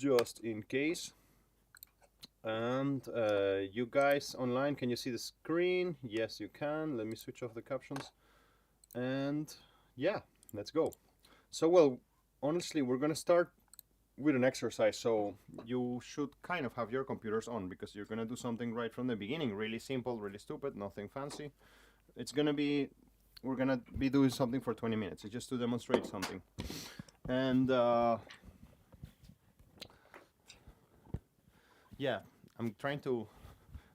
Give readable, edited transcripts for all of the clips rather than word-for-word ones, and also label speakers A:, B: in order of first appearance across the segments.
A: just in case. And you guys online, can you see the screen? Yes, you can. Let me switch off the captions. And yeah, let's go. So, well, honestly, we're gonna start with an exercise. So you should kind of have your computers on, because you're gonna do something right from the beginning. Really simple, really stupid, nothing fancy. It's gonna be, we're gonna be doing something for 20 minutes. It's just to demonstrate something. And yeah, I'm trying to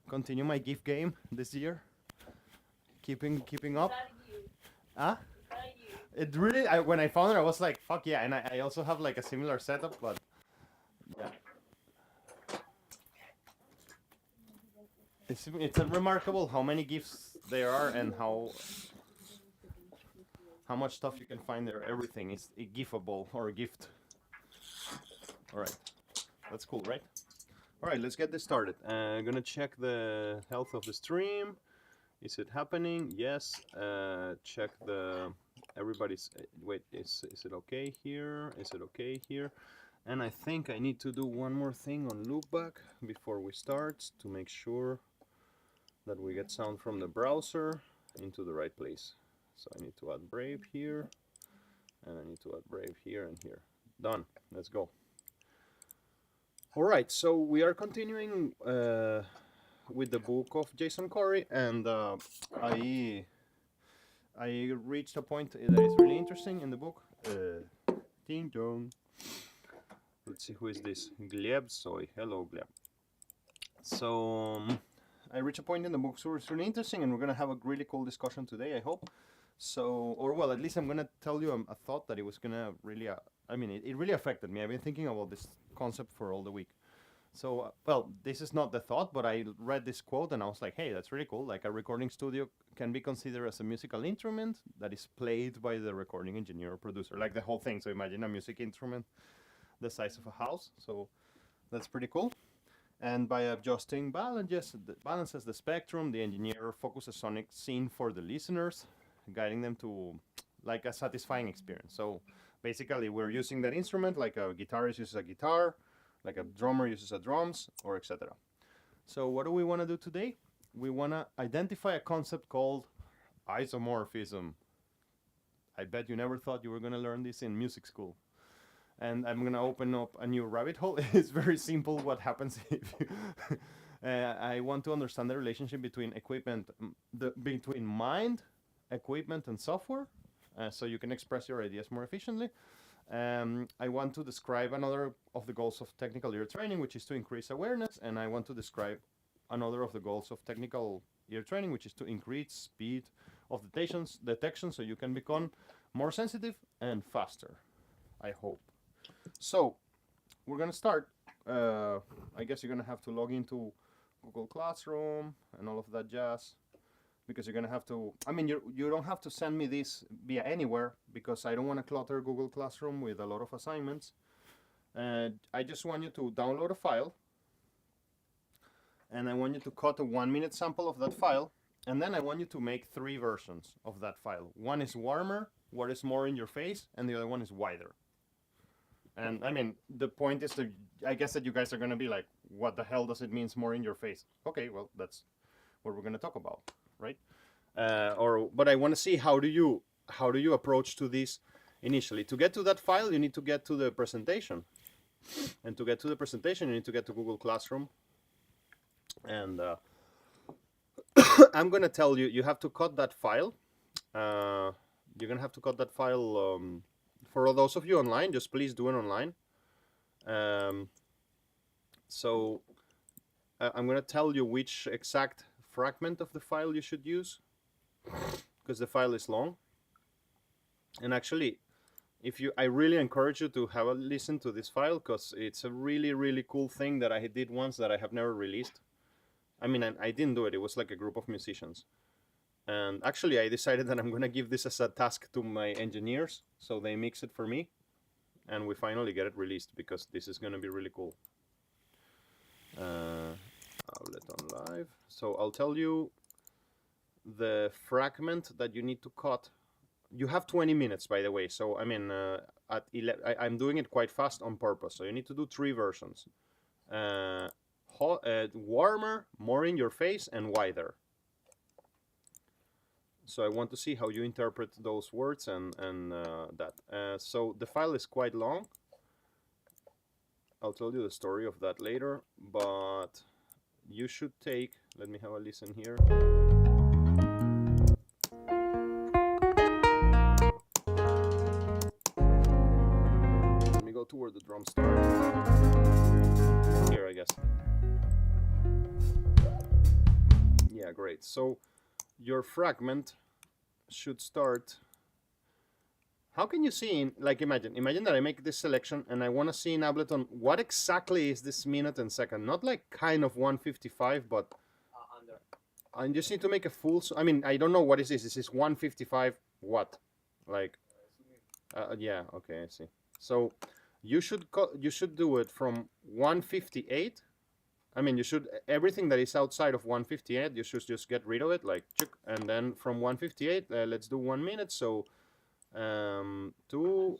A: continue my GIF game this year. Keeping up. Huh? It really, when I found it, I was like, fuck yeah. And I also have like a similar setup, but yeah. It's remarkable how many GIFs there are and how much stuff you can find there. Everything is GIFable or gift. All right, that's cool, right? All right, let's get this started. I'm gonna check the health of the stream. Is it happening? Yes. Check the everybody's. Wait, is it okay here? Is it okay here? And I think I need to do one more thing on loopback before we start to make sure that we get sound from the browser into the right place. So I need to add Brave here, and I need to add Brave here and here. Done. Let's go. All right, so we are continuing with the book of Jason Corey, and I reached a point that is really interesting in the book. Ding dong. Let's see, who is this? Gleb Soy. Hello, Gleb. So I reached a point in the book, so it's really interesting, and we're gonna have a really cool discussion today, I hope. So, or well, at least I'm gonna tell you a thought that it was gonna really, I mean, it really affected me. I've been thinking about this concept for all the week. So, well, this is not the thought, but I read this quote and I was like, hey, that's really cool. Like, a recording studio can be considered as a musical instrument that is played by the recording engineer or producer, like the whole thing. So imagine a music instrument the size of a house. So that's pretty cool. And by adjusting balances the spectrum, the engineer focuses sonic scene for the listeners, guiding them to like a satisfying experience. So basically we're using that instrument like a guitarist uses a guitar, like a drummer uses a drums, or etc. So what do we want to do today? We want to identify a concept called isomorphism. I bet you never thought you were going to learn this in music school. And I'm going to open up a new rabbit hole. It's very simple what happens if you I want to understand the relationship between equipment, between mind, equipment, and software, so you can express your ideas more efficiently. I want to describe another of the goals of technical ear training, which is to increase awareness, and I want to describe another of the goals of technical ear training, which is to increase speed of detection so you can become more sensitive and faster, I hope. So we're gonna start. I guess you're gonna have to log into Google Classroom and all of that jazz, because you're gonna have to, I mean, you don't have to send me this via anywhere, because I don't want to clutter Google Classroom with a lot of assignments. I just want you to download a file, and I want you to cut a 1-minute sample of that file, and then I want you to make 3 versions of that file. One is warmer, one is more in your face, and the other one is wider. And I mean, the point is that I guess that you guys are going to be like, what the hell does it mean more in your face? Okay, well, that's what we're going to talk about, right? But I want to see how do you approach to this initially. To get to that file, you need to get to the presentation. And to get to the presentation, you need to get to Google Classroom. And I'm going to tell you, you have to cut that file. You're going to have to cut that file. For all those of you online, just please do it online. So I'm going to tell you which exact fragment of the file you should use, because the file is long. And actually, I really encourage you to have a listen to this file, because it's a really, really cool thing that I did once that I have never released. I mean, I didn't do it. It was like a group of musicians. And actually, I decided that I'm going to give this as a task to my engineers, so they mix it for me, and we finally get it released, because this is going to be really cool. Outlet on live. So I'll tell you the fragment that you need to cut. You have 20 minutes, by the way. So, I mean, at 11. I'm doing it quite fast on purpose. So you need to do 3 versions. Warmer, more in your face, and wider. So I want to see how you interpret those words and that. So the file is quite long. I'll tell you the story of that later, but you should take, let me have a listen here. Let me go to where the drums start. Here, I guess. Yeah, great. So your fragment should start. How can you see in, like, imagine that I make this selection and I want to see in Ableton what exactly is this minute and second, not like kind of 155, but I just need to make a full, I mean, I don't know what is this. This is 155 what? Like, yeah, okay, I see. So you should do it from 158. I mean, you should, everything that is outside of 158, you should just get rid of it, like, and then from 158, let's do 1 minute. So, to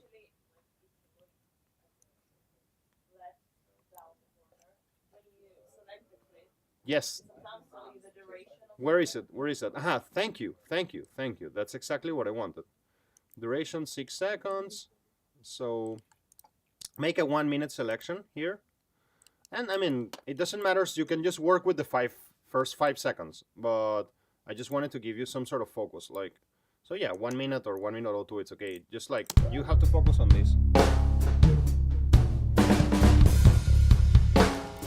A: yes. Where is it? Where is it? Aha, thank you. That's exactly what I wanted. Duration 6 seconds. So make a 1 minute selection here. And I mean, it doesn't matter. So you can just work with the first 5 seconds, but I just wanted to give you some sort of focus, like, so yeah, 1 minute or 1 minute or 2, it's okay. Just like, you have to focus on this.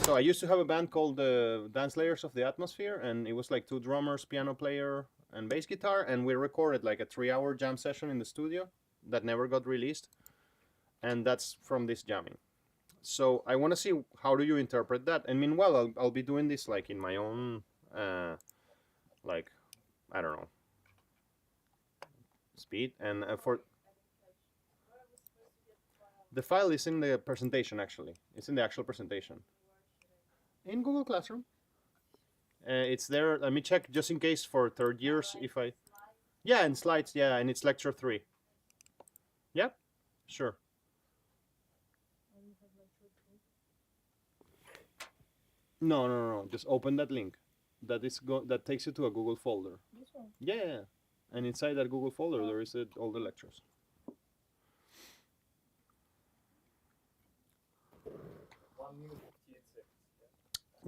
A: So I used to have a band called the Dance Layers of the Atmosphere, and it was like 2 drummers, piano player, and bass guitar, and we recorded like a 3-hour jam session in the studio that never got released, and that's from this jamming. So I want to see how do you interpret that, and meanwhile I'll be doing this like in my own, like, I don't know, speed, and for the file is in the presentation. Actually, it's in the actual presentation in Google Classroom. It's there. Let me check just in case for 3rd years if I, yeah, and slides, yeah, and it's lecture 3. Yeah, sure. No, just open that link that takes you to a Google folder. This one? Yeah. And inside that Google folder, there is all the lectures.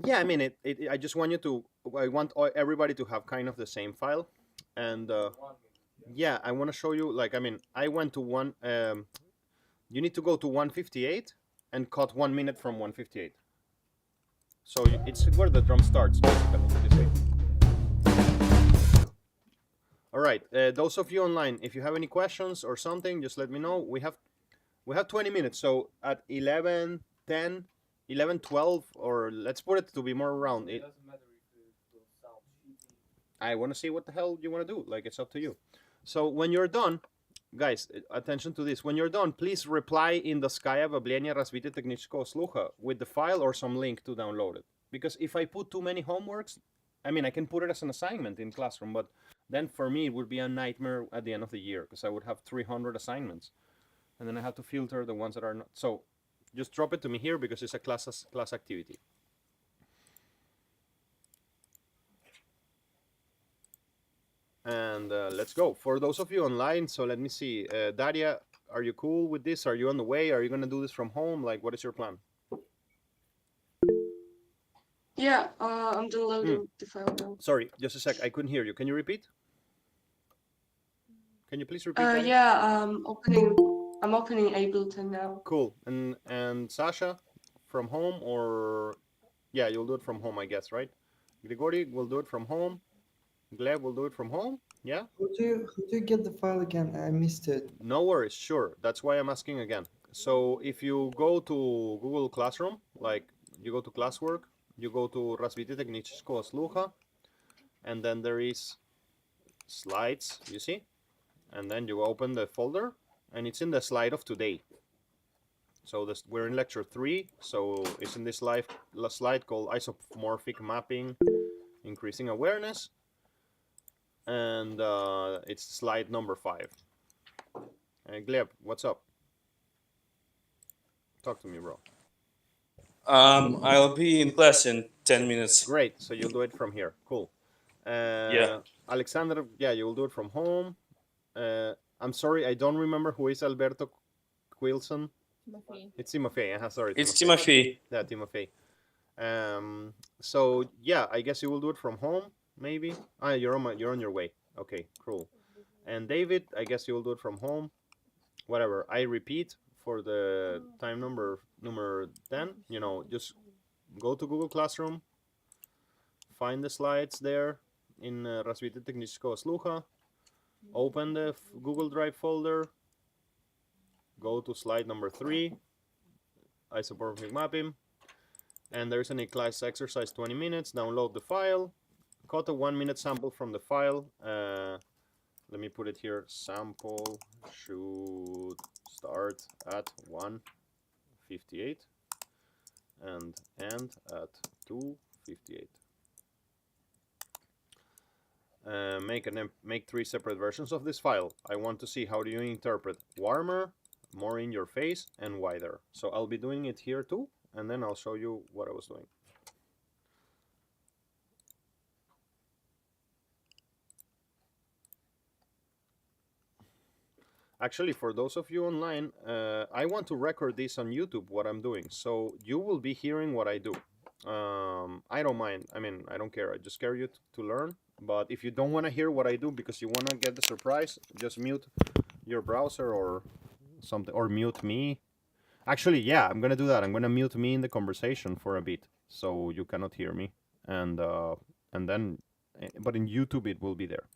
A: Yeah, I mean, I just want you to, I want everybody to have kind of the same file. And yeah, I want to show you, like, I mean, I went to you need to go to 158 and cut 1 minute from 158. So it's where the drum starts, basically. All right, those of you online, if you have any questions or something, just let me know. We have 20 minutes, so at 11:10, 11:12, or let's put it to be more around it. Doesn't matter if it will sound cheesy. I want to see what the hell you want to do. Like, it's up to you. So when you're done, guys, attention to this. When you're done, please reply in the Skya Vablenia Развитие технического слуха with the file or some link to download it. Because if I put too many homeworks, I mean, I can put it as an assignment in Classroom, but then for me, it would be a nightmare at the end of the year because I would have 300 assignments. And then I have to filter the ones that are not. So just drop it to me here because it's a class activity. And let's go. For those of you online, so let me see. Daria, are you cool with this? Are you on the way? Are you going to do this from home? Like, what is your plan?
B: Yeah, I'm downloading the file now.
A: Sorry, just a sec. I couldn't hear you. Can you repeat? Can you please repeat?
B: Yeah, I'm opening Ableton now.
A: Cool. And Sasha, from home, or yeah, you'll do it from home, I guess, right? Grigori will do it from home. Gleb will do it from home. Yeah.
C: How do you get the file again? I missed it.
A: No worries. Sure. That's why I'm asking again. So if you go to Google Classroom, like you go to classwork, you go to Развитие технического слуха, and then there is slides, you see? And then you open the folder, and it's in the slide of today. So we're in lecture 3, so it's in this slide called Isomorphic Mapping, Increasing Awareness, and it's slide number 5. Gleb, what's up? Talk to me, bro.
D: I'll be in class in 10 minutes.
A: Great. So you'll do it from here. Cool.
D: Yeah.
A: Alexander, yeah, you will do it from home. I'm sorry, I don't remember who is Alberto Quilson. It's Timofey. Sorry.
D: It's Timofey.
A: Yeah, Timofey. So yeah, I guess you will do it from home, maybe. You're on your way. Okay, cool. And David, I guess you will do it from home. Whatever. I repeat for the time number 10. You know, just go to Google Classroom, find the slides there in Развитие технического слуха. Open the Google Drive folder. Go to slide number 3. Isomorphic mapping. And there's an class exercise 20 minutes. Download the file. Cut a 1-minute sample from the file. Let me put it here. Sample should start at 1:58 and end at 2:58. Make 3 separate versions of this file. I want to see how do you interpret warmer, more in your face, and wider. So I'll be doing it here too, and then I'll show you what I was doing. Actually, for those of you online, I want to record this on YouTube, what I'm doing. So you will be hearing what I do. I don't mind. I mean, I don't care. I just care you to learn. But if you don't want to hear what I do because you want to get the surprise, just mute your browser or something, or mute me. Actually, yeah, I'm going to do that. I'm going to mute me in the conversation for a bit so you cannot hear me. And then, but in YouTube, it will be there.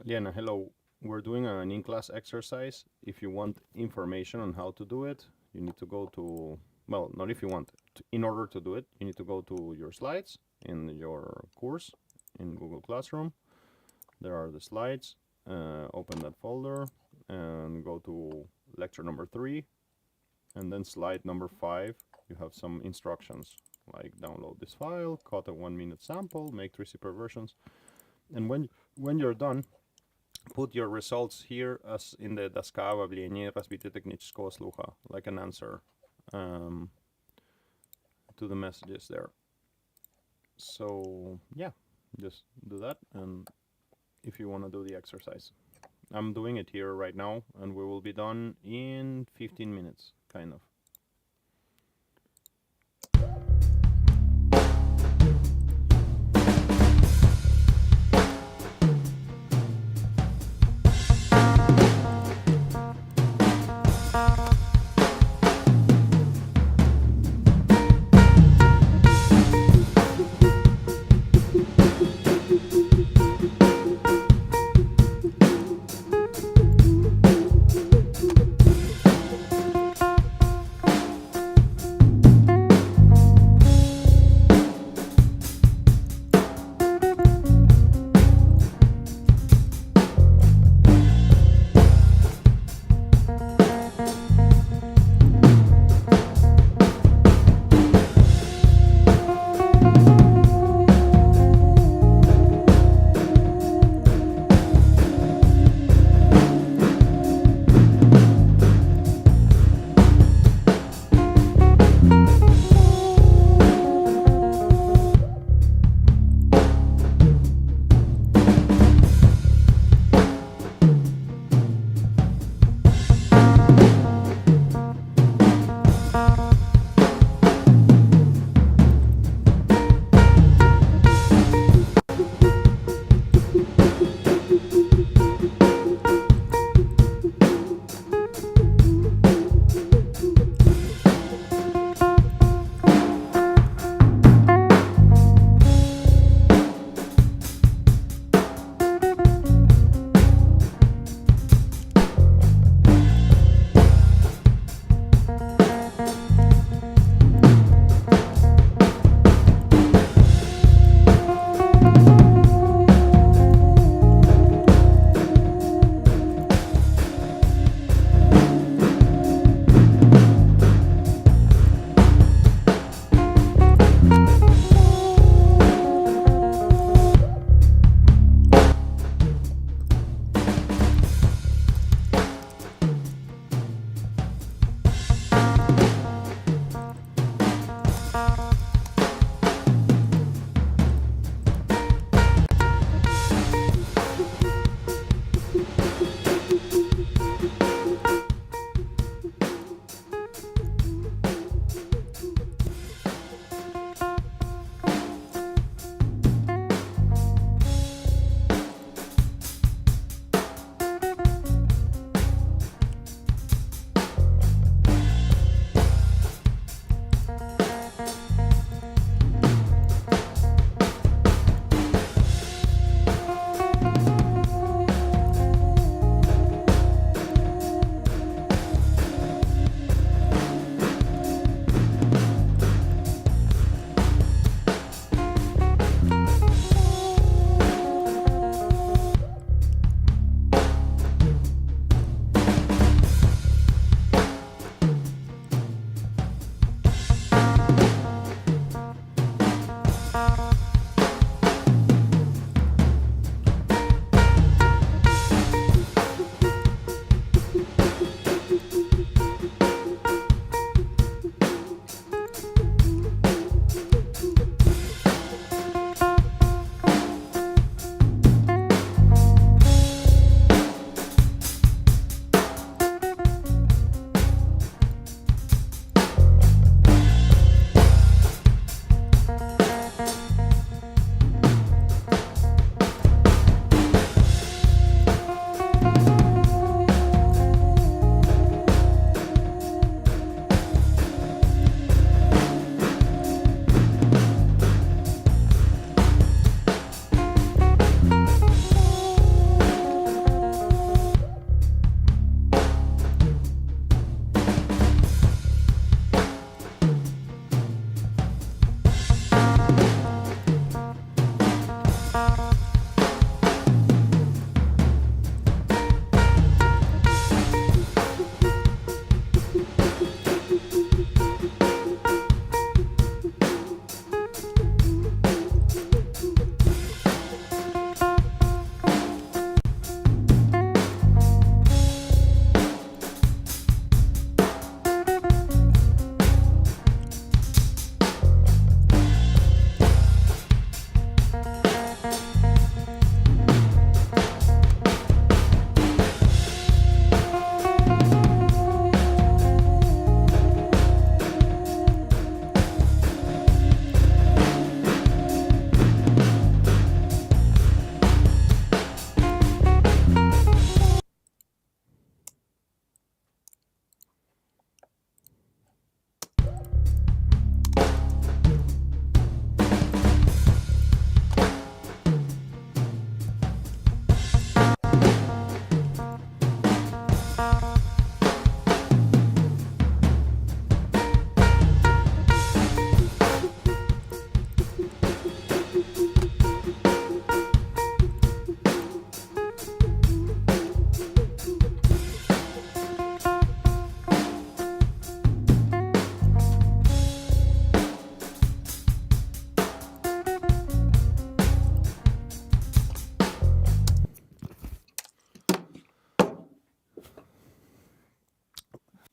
A: Liana, hello. We're doing an in-class exercise. If you want information on how to do it, you need to go to, well, not if you want. In order to do it, you need to go to your slides in your course in Google Classroom. There are the slides. Open that folder. and go to lecture number 3, and then slide number 5. You have some instructions like download this file, cut a 1-minute sample, make 3 super versions, and when you're done, put your results here as in the доска развития технического слуха, like an answer to the messages there. So yeah, just do that, and if you want to do the exercise. I'm doing it here right now, and we will be done in 15 minutes, kind of.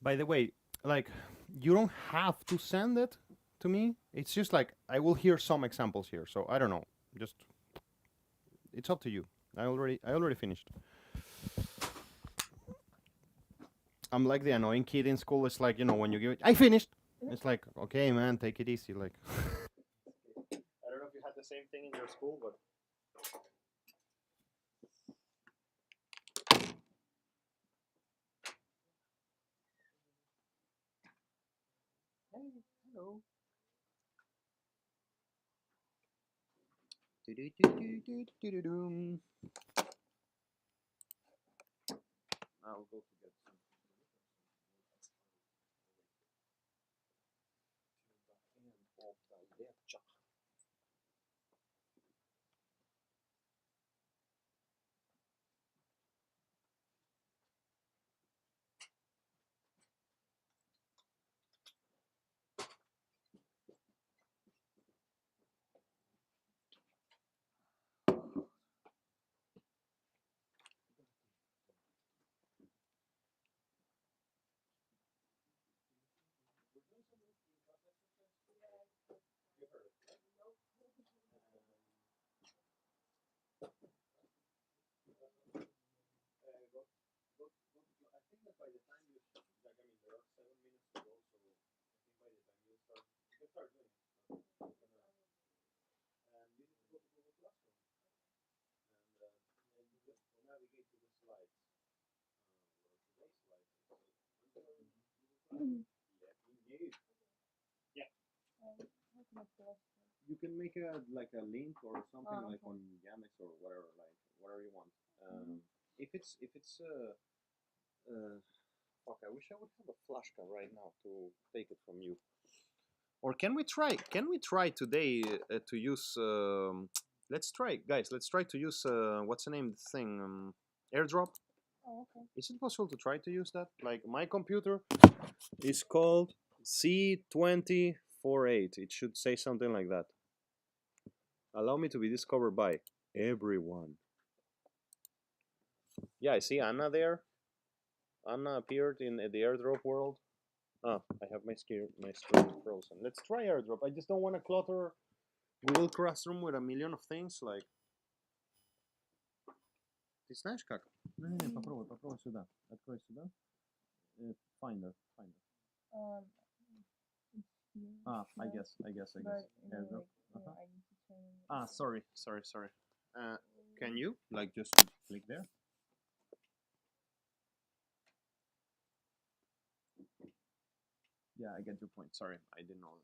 A: By the way, like, you don't have to send it to me. It's just like I will hear some examples here. So I don't know. Just it's up to you. I already finished. I'm like the annoying kid in school. It's like, you know, when you give it, I finished. It's like, okay, man, take it easy. Like, I don't know if you had the same thing in your school, but. Hey, hello. I'll go to get some. I think that by the time you like, I mean, there are 7 minutes to go, so I think by the time you can start doing it. And you need to go to Google Classroom, and you just navigate to the slides, or today's slides. So let me know. Yeah. You can make a like a link or something like on Yamex or whatever, like whatever you want. If it's fuck, I wish I would have a flashcard right now to take it from you. Or can we try? Can we try today to use? Let's try, guys. Let's try to use what's the name of the thing? AirDrop.
E: Oh, okay.
A: Is it possible to try to use that? Like my computer is called C2048. It should say something like that. Allow me to be discovered by everyone. Yeah, I see Anna there. Anna appeared in the AirDrop world. Ah, I have my screen frozen. Let's try AirDrop. I just don't want to clutter Google Classroom with a million of things. Like, ты знаешь как? Не, попробуй сюда. Открой сюда. Finder.
E: Um,
A: I guess.
E: but
A: AirDrop.
E: like, I need to change.
A: Sorry. Can you like just click there? Yeah, I get your point. Sorry, I didn't know that.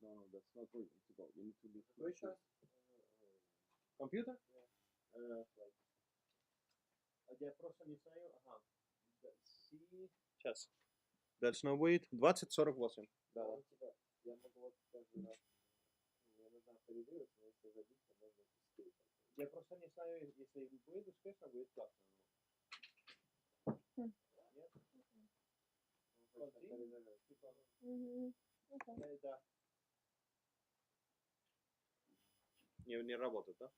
A: No, that's not where you need to go. You need to be computer? Я просто не знаю. Ага. Сейчас. Должно быть 2048. Да. Я могу вот каждый раз. Мне нужно перерыв, но если забить, то можно быстрее. Я просто не знаю, если будет успешно, будет классно. Нет? Да. Не работает, да?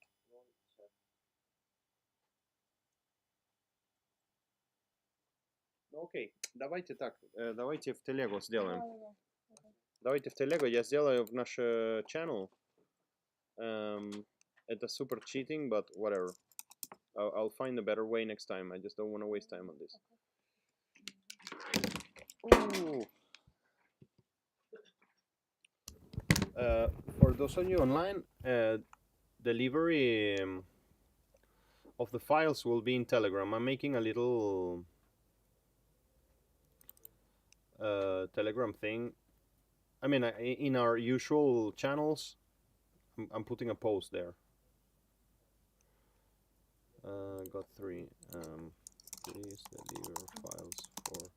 A: Ну окей, давайте так, давайте в телегу сделаем. Давайте в телегу я сделаю в наш channel. Это super cheating, but whatever. I'll find a better way next time. I just don't want to waste time on this. Ooh. For those of you online, delivery of the files will be in Telegram. I'm making a little Telegram thing. I mean, in our usual channels, I'm putting a post there. Got 3. Please deliver files for.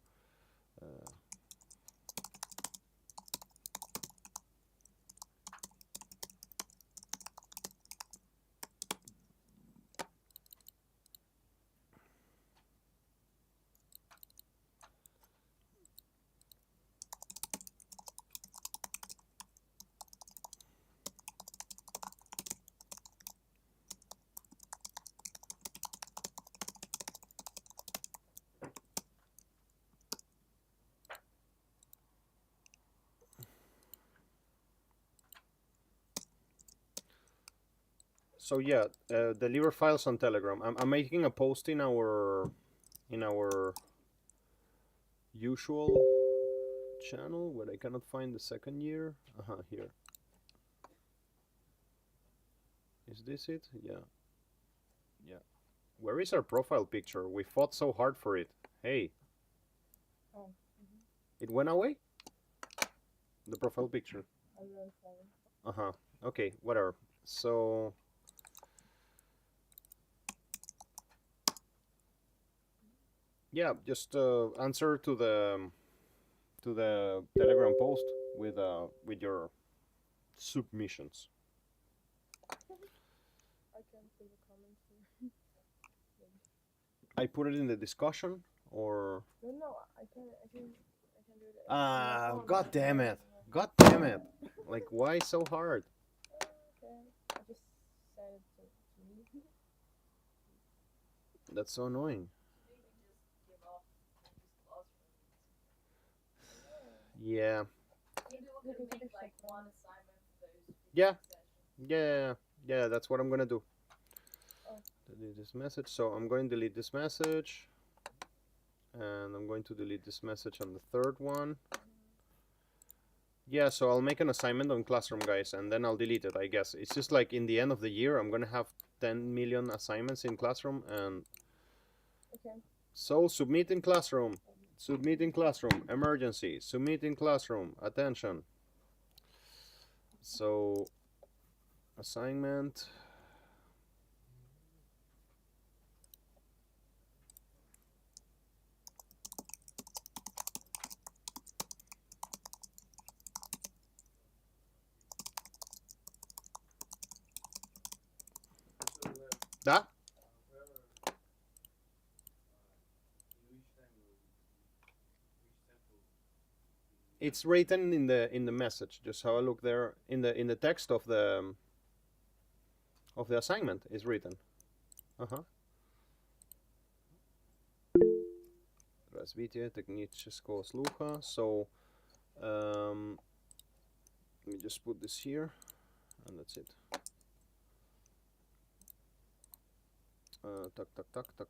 A: So yeah, deliver files on Telegram. I'm making a post in our usual channel where I cannot find the second year. Here. Is this it? Yeah. Yeah. Where is our profile picture? We fought so hard for it. Hey.
E: Oh.
A: It went away? The profile picture.
E: L07.
A: Okay, whatever. So yeah, just answer to the Telegram post with your submissions.
E: I can see the comments here.
A: I put it in the discussion, or
E: No, I can do it.
A: God damn it. God damn it. Like, why so hard?
E: Okay. I just said it to me.
A: That's so annoying. Yeah. Yeah. Yeah, that's what I'm gonna do. Delete this message. So I'm going to delete this message. And I'm going to delete this message on the third one. Yeah, so I'll make an assignment on Classroom, guys, and then I'll delete it, I guess. It's just like in the end of the year, I'm gonna have 10 million assignments in Classroom, and
E: Okay.
A: so submit in Classroom. Submit in Classroom. Emergency. Submit in Classroom. Attention. So, assignment. Da? It's written in the message. Just have a look there in the text of the assignment is written. Развитие технического слуха. So let me just put this here, and that's it.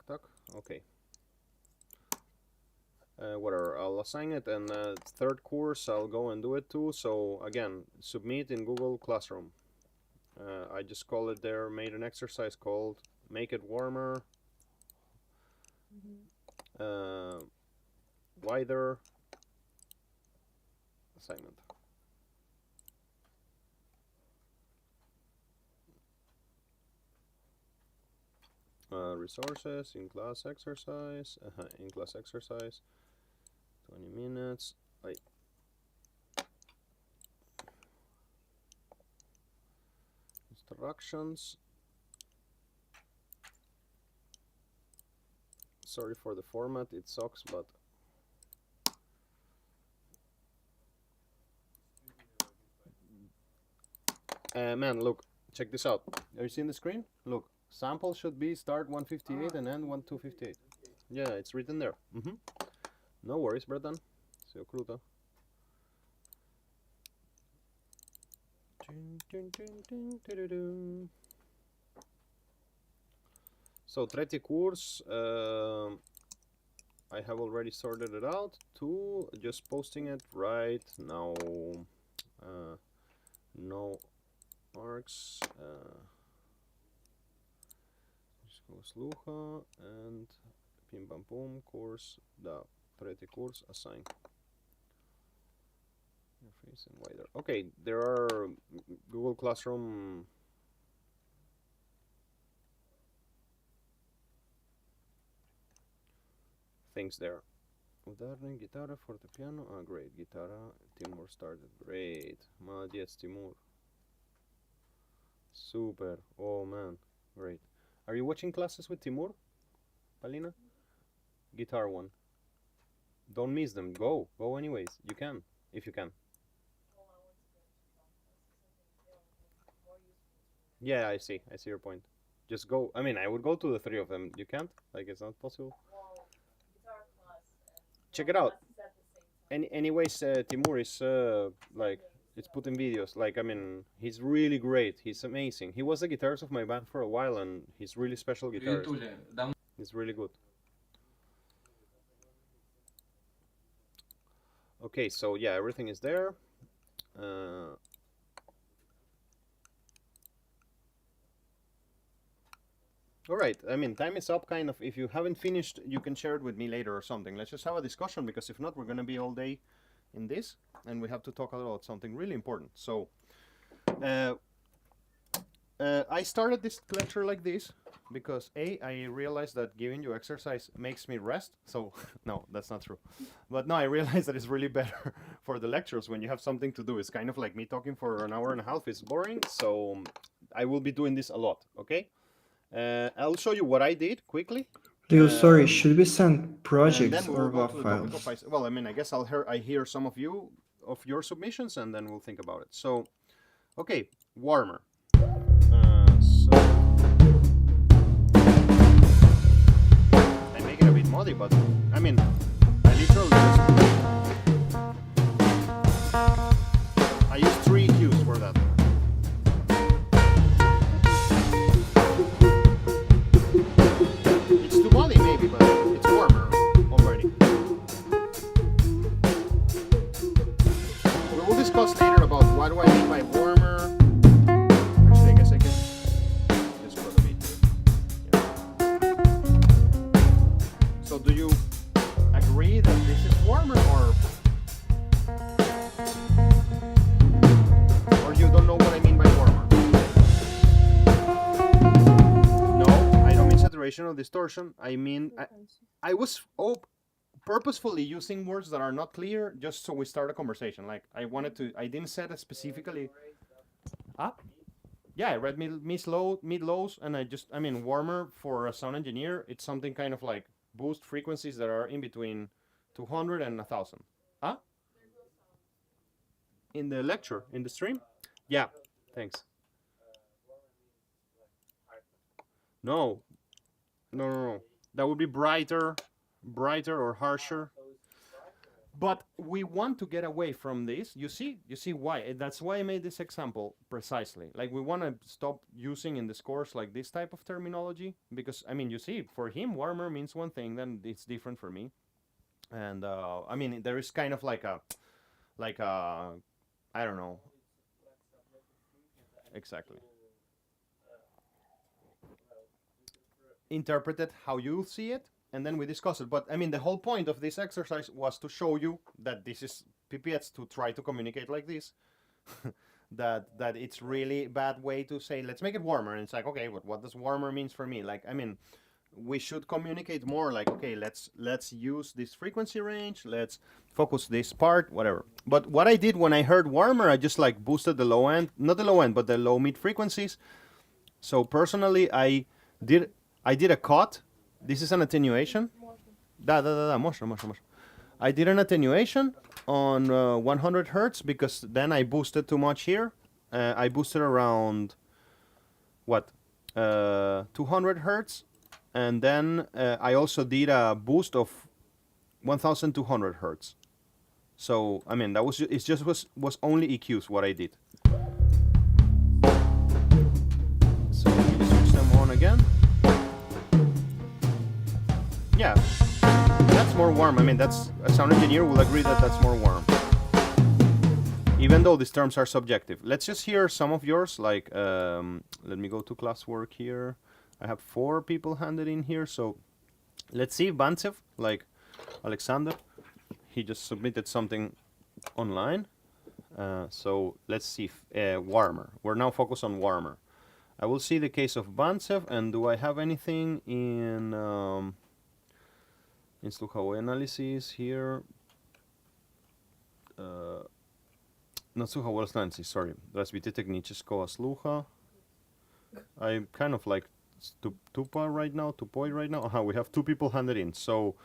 A: Так. Okay. Whatever, I'll assign it, and third course I'll go and do it too. So again, submit in Google Classroom. I just call it there, made an exercise called make it warmer, wider assignment. Resources, in class exercise, 20 minutes. Instructions. Sorry for the format, it sucks, but man, look, check this out. Are you seeing the screen? Look, sample should be start 158 and end 1258. Yeah, it's written there. No worries, bratан. Все круто. So, третий курс, I have already sorted it out. Two, just posting it right now. No marks. Слуха and pim pam pum course. Да, третий курс assign. And wider. Okay, there are Google Classroom things there. Ударная гитара, фортепиано. Great. Guitar. Timur started. Great. Молодец, Timur. Super. Oh man, great. Are you watching classes with Timur, Palina? Guitar one. Don't miss them. Go anyways. You can, if you can. Yeah, I see your point. Just go. I mean, I would go to the three of them. You can't? Like, it's not possible. Check it out. Anyways, Timur is like it's put in videos. Like, I mean, he's really great. He's amazing. He was the guitarist of my band for a while, and he's really special guitarist. He's really good. Okay, so yeah, everything is there. All right, I mean, time is up, kind of. If you haven't finished, you can share it with me later or something. Let's just have a discussion, because if not, we're going to be all day in this, and we have to talk about something really important. So, I started this lecture like this because I realized that giving you exercise makes me rest. So, no, that's not true. But no, I realized that it's really better for the lectures when you have something to do. It's kind of like me talking for an hour and a half. It's boring. So, I will be doing this a lot, okay? I'll show you what I did quickly.
C: Leo, sorry, should we send
A: And
C: projects
A: then we
C: or
A: will go
C: WAV
A: to the topic
C: files?
A: of well, I mean, I guess I hear some of your submissions, and then we'll think about it. So, okay, warmer. So I make it a bit muddy, but I mean, I literally I use 3 hues for that. It's too muddy maybe, but it's warmer already. We will discuss later about what do I mean by warmer. Actually, I guess I can just put a bit. Yeah. So do you agree that this is warmer, or you don't know what I mean by warmer? No, I don't mean saturation or distortion. I mean, I was purposefully using words that are not clear just so we start a conversation. Like, I didn't set it specifically up. Yeah, I read mid-lows, and I mean, warmer for a sound engineer, it's something kind of like boost frequencies that are in between 200 and 1000. Huh? In the lecture, in the stream? Yeah, thanks. No. That would be brighter or harsher. But we want to get away from this. You see why? That's why I made this example precisely. Like, we want to stop using in the scores like this type of terminology, because I mean, you see, for him, warmer means one thing, then it's different for me. And I mean, there is kind of like a I don't know. Exactly. Interpret it how you see it, and then we discuss it. But I mean, the whole point of this exercise was to show you that this is pipettes, to try to communicate like this. that it's really bad way to say, let's make it warmer. And it's like, okay, but what does warmer means for me? Like, I mean, we should communicate more like, okay, let's use this frequency range, let's focus this part, whatever. But what I did when I heard warmer, I just like boosted the low end, not the low end, but the low mid frequencies. So personally, I did a cut. This is an attenuation. I did an attenuation on 100 hertz, because then I boosted too much here. I boosted around what 200 hertz, and then I also did a boost of 1200 hertz. So I mean, that was was only EQs what I did. So let me switch them on again. Yeah, that's more warm. I mean, that's a sound engineer will agree that that's more warm, even though these terms are subjective. Let's just hear some of yours. Like, let me go to classwork here. I have 4 people handed in here, so let's see. Bantsev, like Alexander, he just submitted something online. So let's see. Warmer. We're now focused on warmer. I will see the case of Bantsev, and do I have anything in sluchové analysis here? Not sluchové analysis, sorry. Развитие технического слуха. I'm kind of like tupoi right now. We have 2 people handed in. So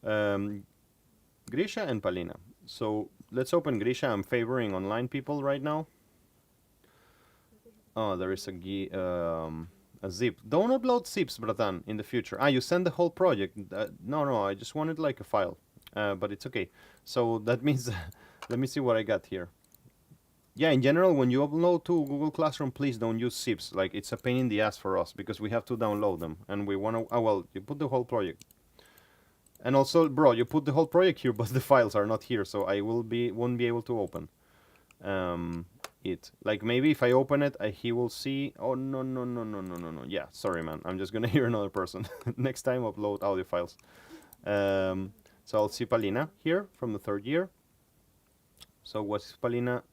A: Grisha and Palina. So let's open Grisha. I'm favoring online people right now. Oh, there is a zip. Don't upload zips, bratan, in the future. You send the whole project. No, I just wanted like a file. But it's okay. So that means, let me see what I got here. Yeah, in general, when you upload to Google Classroom, please don't use zips. Like, it's a pain in the ass for us because we have to download them, and we want to. Oh well, you put the whole project, and also, bro, you put the whole project here, but the files are not here, so I won't be able to open it. Like maybe if I open it, he will see. Oh no no no no no no no. Yeah, sorry man, I'm just gonna hear another person. Next time, upload audio files. So I'll see Palina here from the 3rd year. So what's Palina?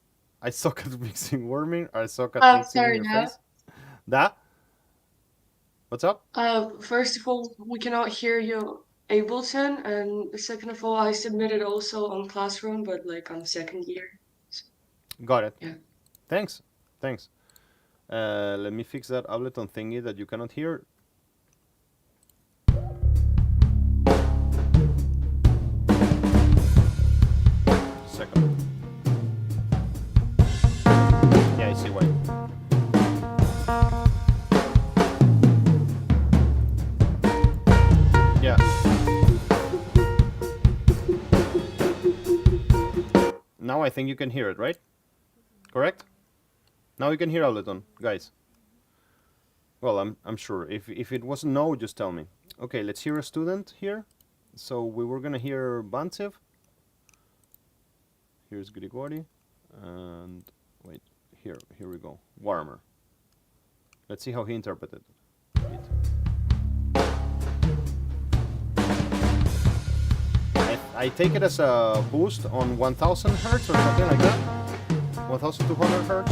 A: I suck at mixing warming. I suck at mixing
B: sorry,
A: in your
B: no.
A: face. Da? What's up?
B: First of all, we cannot hear you, Ableton, and second of all, I submitted also on Classroom, but like on 2nd year.
A: Got it.
B: Yeah.
A: Thanks. Thanks. Let me fix that Ableton thingy that you cannot hear. Second. Yeah, I see why. Yeah. Now I think you can hear it, right? Correct? Now you can hear Ableton, guys. Well, I'm sure. If it was no, just tell me. Okay, let's hear a student here. So we were gonna hear Bantsev. Here's Grigori, and wait, here we go. Warmer. Let's see how he interpreted it. I take it as a boost on 1000 hertz or something like that. 1200 hertz.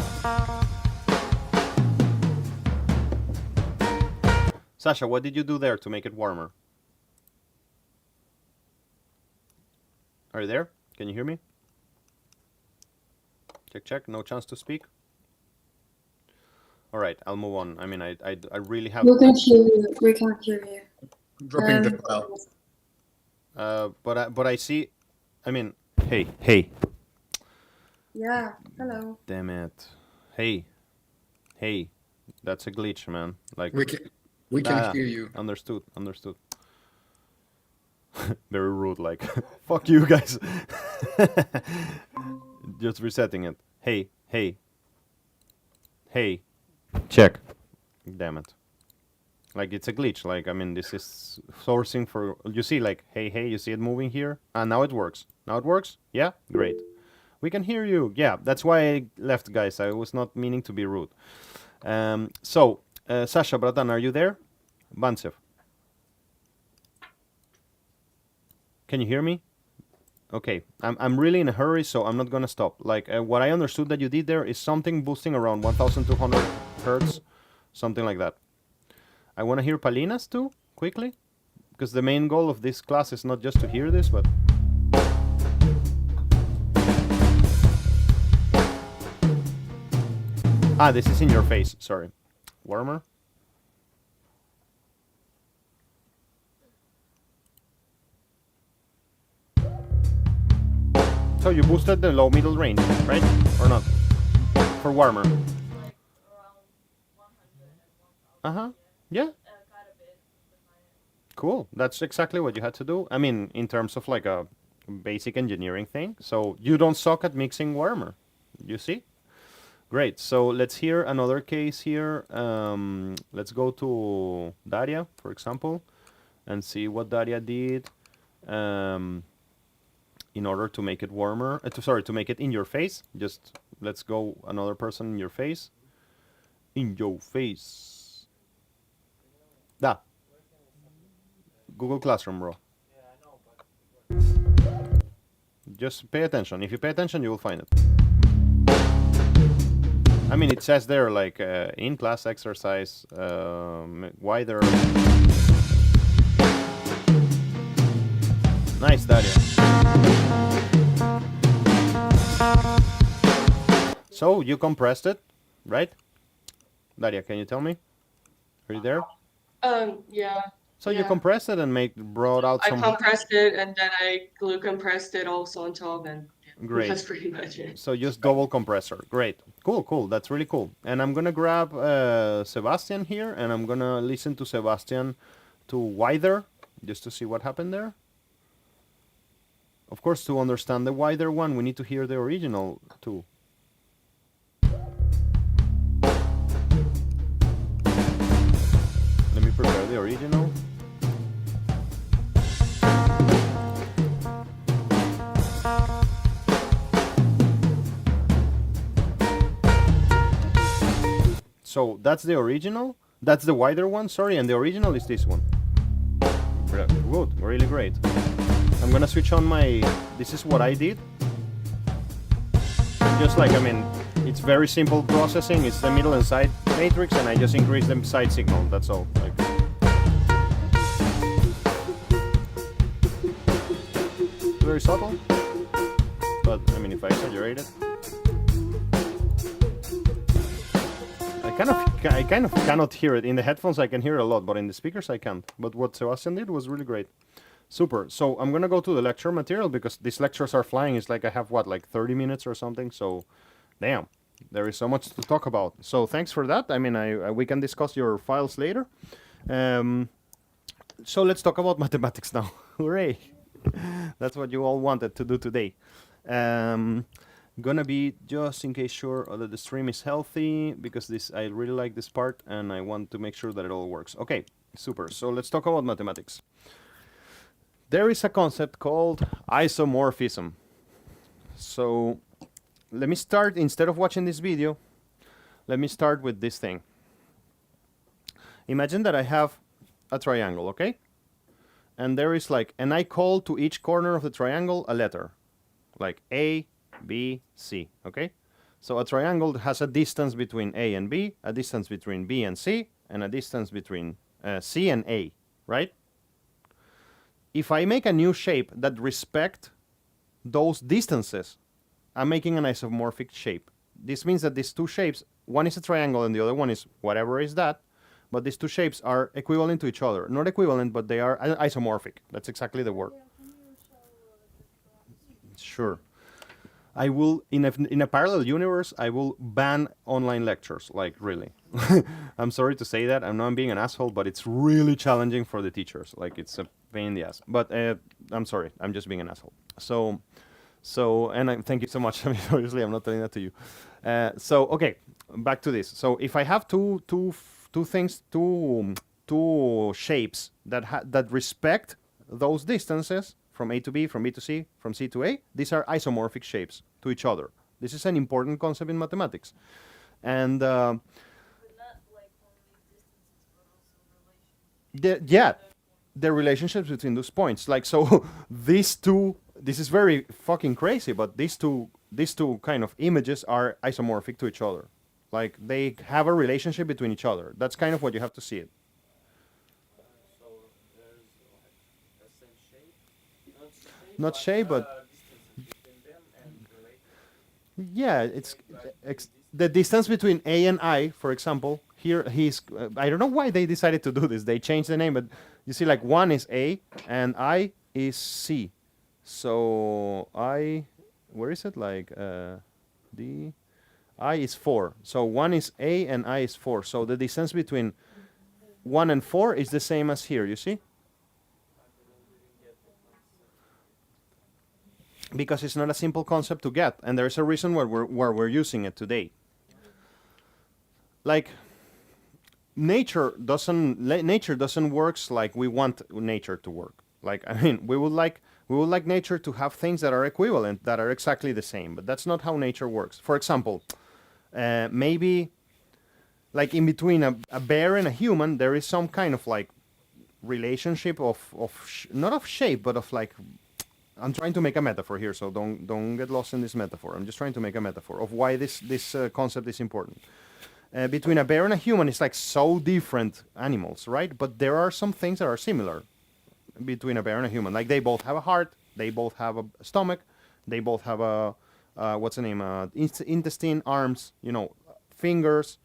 A: Sasha, what did you do there to make it warmer? Are you there? Can you hear me? Check, check. No chance to speak. All right, I'll move on. I mean, I really have.
F: We can hear you. We can hear you.
G: Dropping the file.
A: But I see. I mean, hey.
F: Yeah. Hello.
A: Damn it. Hey. That's a glitch, man. Like
G: We can hear you.
A: Understood. Very rude. Like, fuck you guys. Just resetting it. Hey. Check. Damn it. Like, it's a glitch. Like, I mean, this is sourcing for... You see, like, hey, you see it moving here? And now it works. Yeah? Great. We can hear you. Yeah, that's why I left, guys. I was not meaning to be rude. Sasha, Bratan, are you there? Bantsev. Can you hear me? Okay, I'm really in a hurry, so I'm not gonna stop. Like, what I understood that you did there is something boosting around 1200 hertz, something like that. I want to hear Palina's too, quickly, because the main goal of this class is not just to hear this, but... Ah, this is in your face, sorry. Warmer? So you boosted the low middle range, right? Or not? For warmer. Yeah. Cool. That's exactly what you had to do. I mean, in terms of like a basic engineering thing. So you don't suck at mixing warmer. You see? Great. So let's hear another case here. Let's go to Daria, for example, and see what Daria did in order to make it warmer. To make it in your face. Just let's go another person in your face. In your face. Da. Google Classroom, bro. Just pay attention. If you pay attention, you will find it. I mean, it says there, like, in-class exercise, wider. Nice, Daria. So, you compressed it, right? Daria, can you tell me? Are you there?
B: Yeah.
A: So you
B: Yeah.
A: compressed it and brought out
B: I
A: some...
B: compressed it and then I glue compressed it also on top, and
A: Great.
B: that's pretty much it.
A: So just double compressor. Great. Cool. That's really cool. And I'm going to grab Sebastian here, and I'm going to listen to Sebastian to wider, just to see what happened there. Of course, to understand the wider one, we need to hear the original too. the original. So that's the original. That's the wider one, sorry, and the original is this one. Good, really great. I'm gonna switch on my... This is what I did. Just like, I mean, it's very simple processing. It's the middle and side matrix, and I just increase the side signal, that's all. Like, very subtle, but I mean, if I exaggerate it, I kind of cannot hear it. In the headphones I can hear it a lot, but in the speakers I can't. But what Sebastian did was really great. Super. So I'm gonna go to the lecture material because these lectures are flying. It's like I have what, like 30 minutes or something. So, damn, there is so much to talk about. So thanks for that. I mean, we can discuss your files later. So let's talk about mathematics now. Hooray! That's what you all wanted to do today. Gonna be just in case sure that the stream is healthy because I really like this part and I want to make sure that it all works. Okay, super. So let's talk about mathematics. There is a concept called isomorphism. So let me start, instead of watching this video, let me start with this thing. Imagine that I have a triangle, okay? And there is like, and I call to each corner of the triangle a letter, like A, B, C, okay? So a triangle has a distance between A and B, a distance between B and C, and a distance between C and A, right? If I make a new shape that respect those distances, I'm making an isomorphic shape. This means that these two shapes, one is a triangle and the other one is whatever is that, but these two shapes are equivalent to each other. Not equivalent, but they are isomorphic. That's exactly the word. Sure. I will, in a parallel universe, I will ban online lectures, like really. I'm sorry to say that, I'm not being an asshole, but it's really challenging for the teachers. Like, it's a pain in the ass. But I'm sorry, I'm just being an asshole. So, and thank you so much. I mean, obviously, I'm not telling that to you. So, okay, back to this. So, if I have two shapes that respect those distances, from A to B, from B to C, from C to A, these are isomorphic shapes to each other. This is an important concept in mathematics. And the relationships between those points. Like, so these two, this is very fucking crazy, but these two kind of images are isomorphic to each other. Like, they have a relationship between each other. That's kind of what you have to see it. Not shape, but yeah, it's the distance between A and I, for example. Here he's I don't know why they decided to do this. They changed the name, but you see, like, one is A and I is C. So where is it? Like D, I is 4. So one is A and I is 4. So the distance between 1 and 4 is the same as here. You see? Because it's not a simple concept to get, and there's a reason why we're using it today. Like, nature doesn't work like we want nature to work. Like, I mean, we would like nature to have things that are equivalent, that are exactly the same, but that's not how nature works. For example, maybe like in between a bear and a human, there is some kind of like relationship of not of shape, but of like, I'm trying to make a metaphor here, so don't get lost in this metaphor. I'm just trying to make a metaphor of why this concept is important. Between a bear and a human, it's like so different animals, right? But there are some things that are similar between a bear and a human. Like, they both have a heart, they both have a stomach, they both have a what's the name? Intestine, arms, fingers,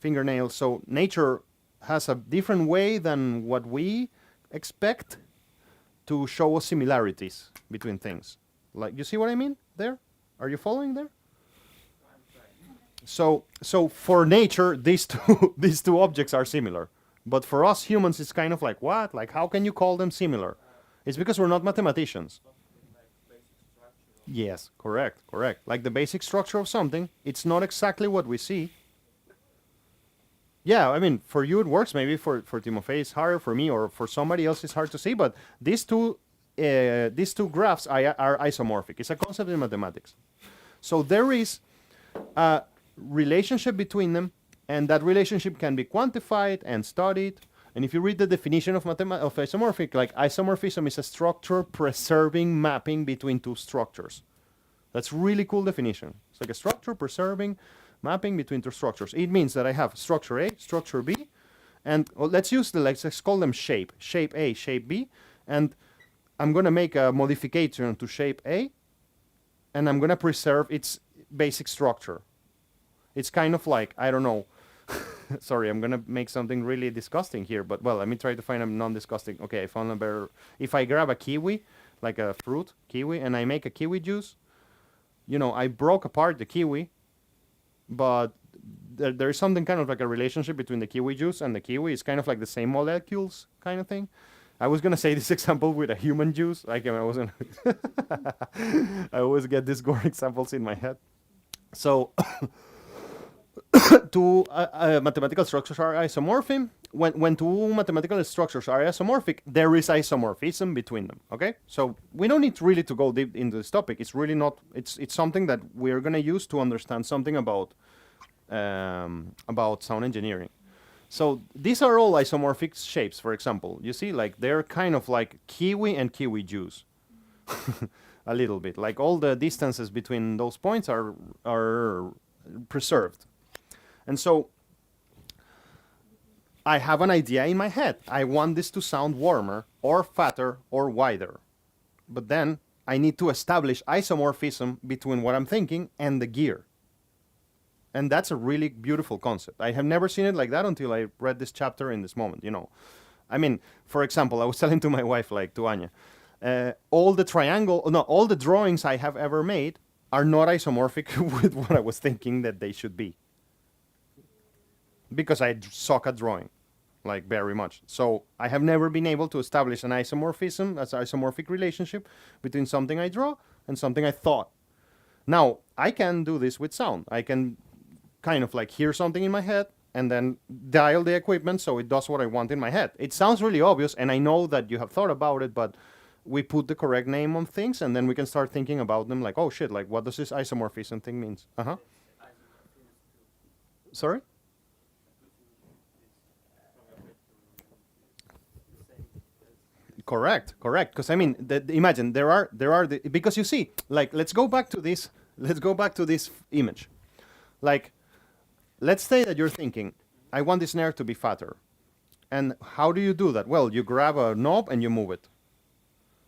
A: fingernails. So nature has a different way than what we expect to show us similarities between things. Like, you see what I mean there? Are you following there? So for nature, these two objects are similar. But for us humans, it's kind of like, what? Like, how can you call them similar? It's because we're not mathematicians. Yes, correct. Like the basic structure of something, it's not exactly what we see. Yeah, I mean, for you it works. Maybe for Timofey it's hard. For me or for somebody else it's hard to see. But these two graphs are isomorphic. It's a concept in mathematics. So there is a relationship between them, and that relationship can be quantified and studied. And if you read the definition of isomorphic, like isomorphism is a structure preserving mapping between two structures. That's really cool definition. It's like a structure preserving mapping between two structures. It means that I have structure A, structure B, and let's call them shape. Shape A, shape B, and I'm gonna make a modification to shape A, and I'm gonna preserve its basic structure. It's kind of like, I don't know, sorry, I'm gonna make something really disgusting here, but well, let me try to find a non-disgusting. Okay, I found a better. If I grab a kiwi, like a fruit, kiwi, and I make a kiwi juice, you know, I broke apart the kiwi, but there is something kind of like a relationship between the kiwi juice and the kiwi. It's kind of like the same molecules kind of thing. I was gonna say this example with a human juice. Like I wasn't. I always get these gore examples in my head. So, two mathematical structures are isomorphic. When two mathematical structures are isomorphic, there is isomorphism between them. Okay, so we don't need really to go deep into this topic. It's really not. It's something that we're gonna use to understand something about sound engineering. So these are all isomorphic shapes. For example, you see, like they're kind of like kiwi and kiwi juice, a little bit. Like all the distances between those points are preserved, and so I have an idea in my head. I want this to sound warmer or fatter or wider. But then I need to establish isomorphism between what I'm thinking and the gear. And that's a really beautiful concept. I have never seen it like that until I read this chapter in this moment, you know. I mean, for example, I was telling to my wife, like to Anya, all the drawings I have ever made are not isomorphic with what I was thinking that they should be. Because I suck at drawing, like very much. So I have never been able to establish an isomorphism, as an isomorphic relationship between something I draw and something I thought. Now, I can do this with sound. I can kind of like hear something in my head and then dial the equipment so it does what I want in my head. It sounds really obvious, and I know that you have thought about it, but we put the correct name on things, and then we can start thinking about them like, oh shit, like what does this isomorphism thing means? Sorry? Correct. Because I mean, imagine because you see, like, let's go back to this image. Like, let's say that you're thinking, I want this snare to be fatter. And how do you do that? Well, you grab a knob and you move it.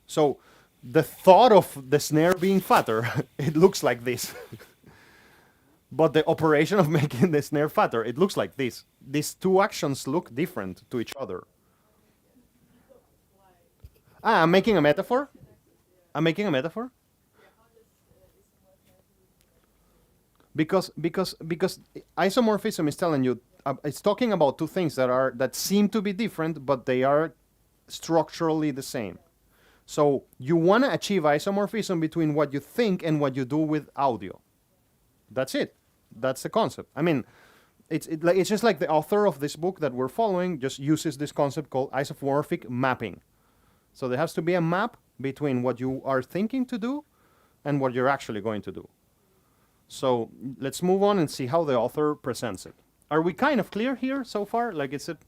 A: So the thought of the snare being fatter, it looks like this. But the operation of making the snare fatter, it looks like this. These two actions look different to each other. I'm making a metaphor. Because isomorphism is telling you, it's talking about two things that seem to be different, but they are structurally the same. So you want to achieve isomorphism between what you think and what you do with audio. That's it. That's the concept. I mean, it's just like the author of this book that we're following just uses this concept called isomorphic mapping. So there has to be a map between what you are thinking to do and what you're actually going to do. So let's move on and see how the author presents it. Are we kind of clear here so far? Like, is it?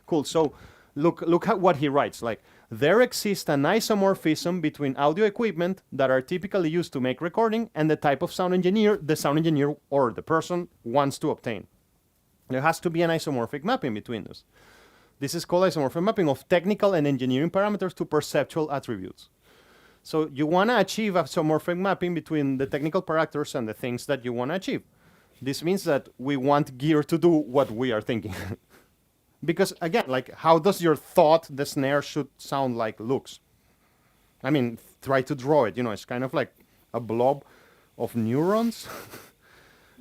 A: Cool. So look at what he writes. Like, there exists an isomorphism between audio equipment that are typically used to make recording and the type of the sound engineer or the person wants to obtain. There has to be an isomorphic mapping between this. This is called isomorphic mapping of technical and engineering parameters to perceptual attributes. So you want to achieve isomorphic mapping between the technical parameters and the things that you want to achieve. This means that we want gear to do what we are thinking. Because again, like, how does your thought the snare should sound like looks? I mean, try to draw it. You know, it's kind of like a blob of neurons.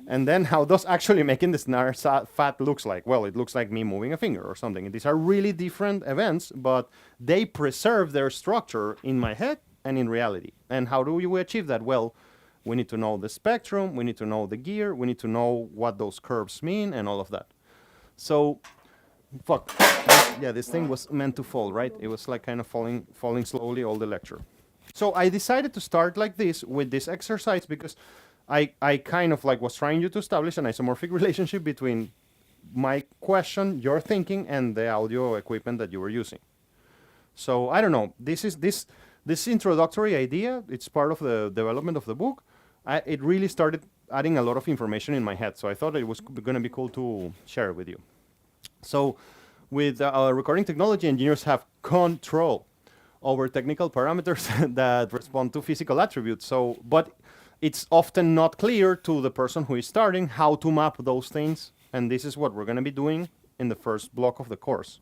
A: And then how does actually making the snare fat looks like? Well, it looks like me moving a finger or something. These are really different events, but they preserve their structure in my head and in reality. And how do we achieve that? Well, we need to know the spectrum, we need to know the gear, we need to know what those curves mean and all of that. So, fuck. Yeah, this thing was meant to fall, right? It was like kind of falling slowly all the lecture. So I decided to start like this with this exercise because I kind of like was trying you to establish an isomorphic relationship between my question, your thinking, and the audio equipment that you were using. So I don't know. This introductory idea. It's part of the development of the book. It really started adding a lot of information in my head. So I thought it was going to be cool to share it with you. So with recording technology, engineers have control over technical parameters that respond to physical attributes. So, but it's often not clear to the person who is starting how to map those things. And this is what we're going to be doing in the first block of the course.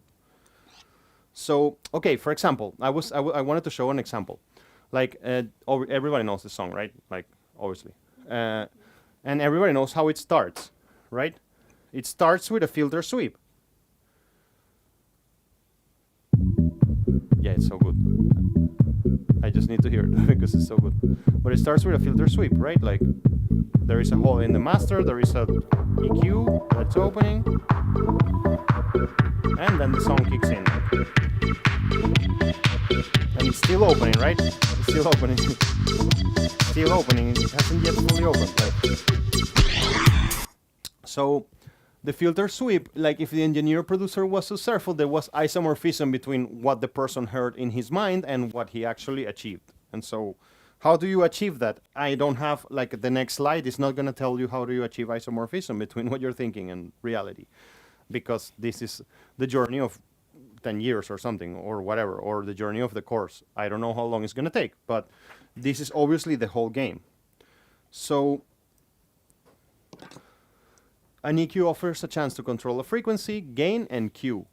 A: So, okay, for example, I wanted to show an example. Like, everybody knows the song, right? Like, obviously. And everybody knows how it starts, right? It starts with a filter sweep. Yeah, it's so good. I just need to hear it because it's so good. But it starts with a filter sweep, right? Like, there is a hole in the master, there is a EQ that's opening, and then the song kicks in. And it's still opening, right? It's still opening. Still opening. It hasn't yet fully opened. Right? So the filter sweep, like if the engineer producer was successful, there was isomorphism between what the person heard in his mind and what he actually achieved. And so how do you achieve that? I don't have, like, the next slide is not going to tell you how do you achieve isomorphism between what you're thinking and reality, because this is the journey of 10 years or something, or whatever, or the journey of the course. I don't know how long it's going to take, but this is obviously the whole game. So an EQ offers a chance to control a frequency, gain, and Q.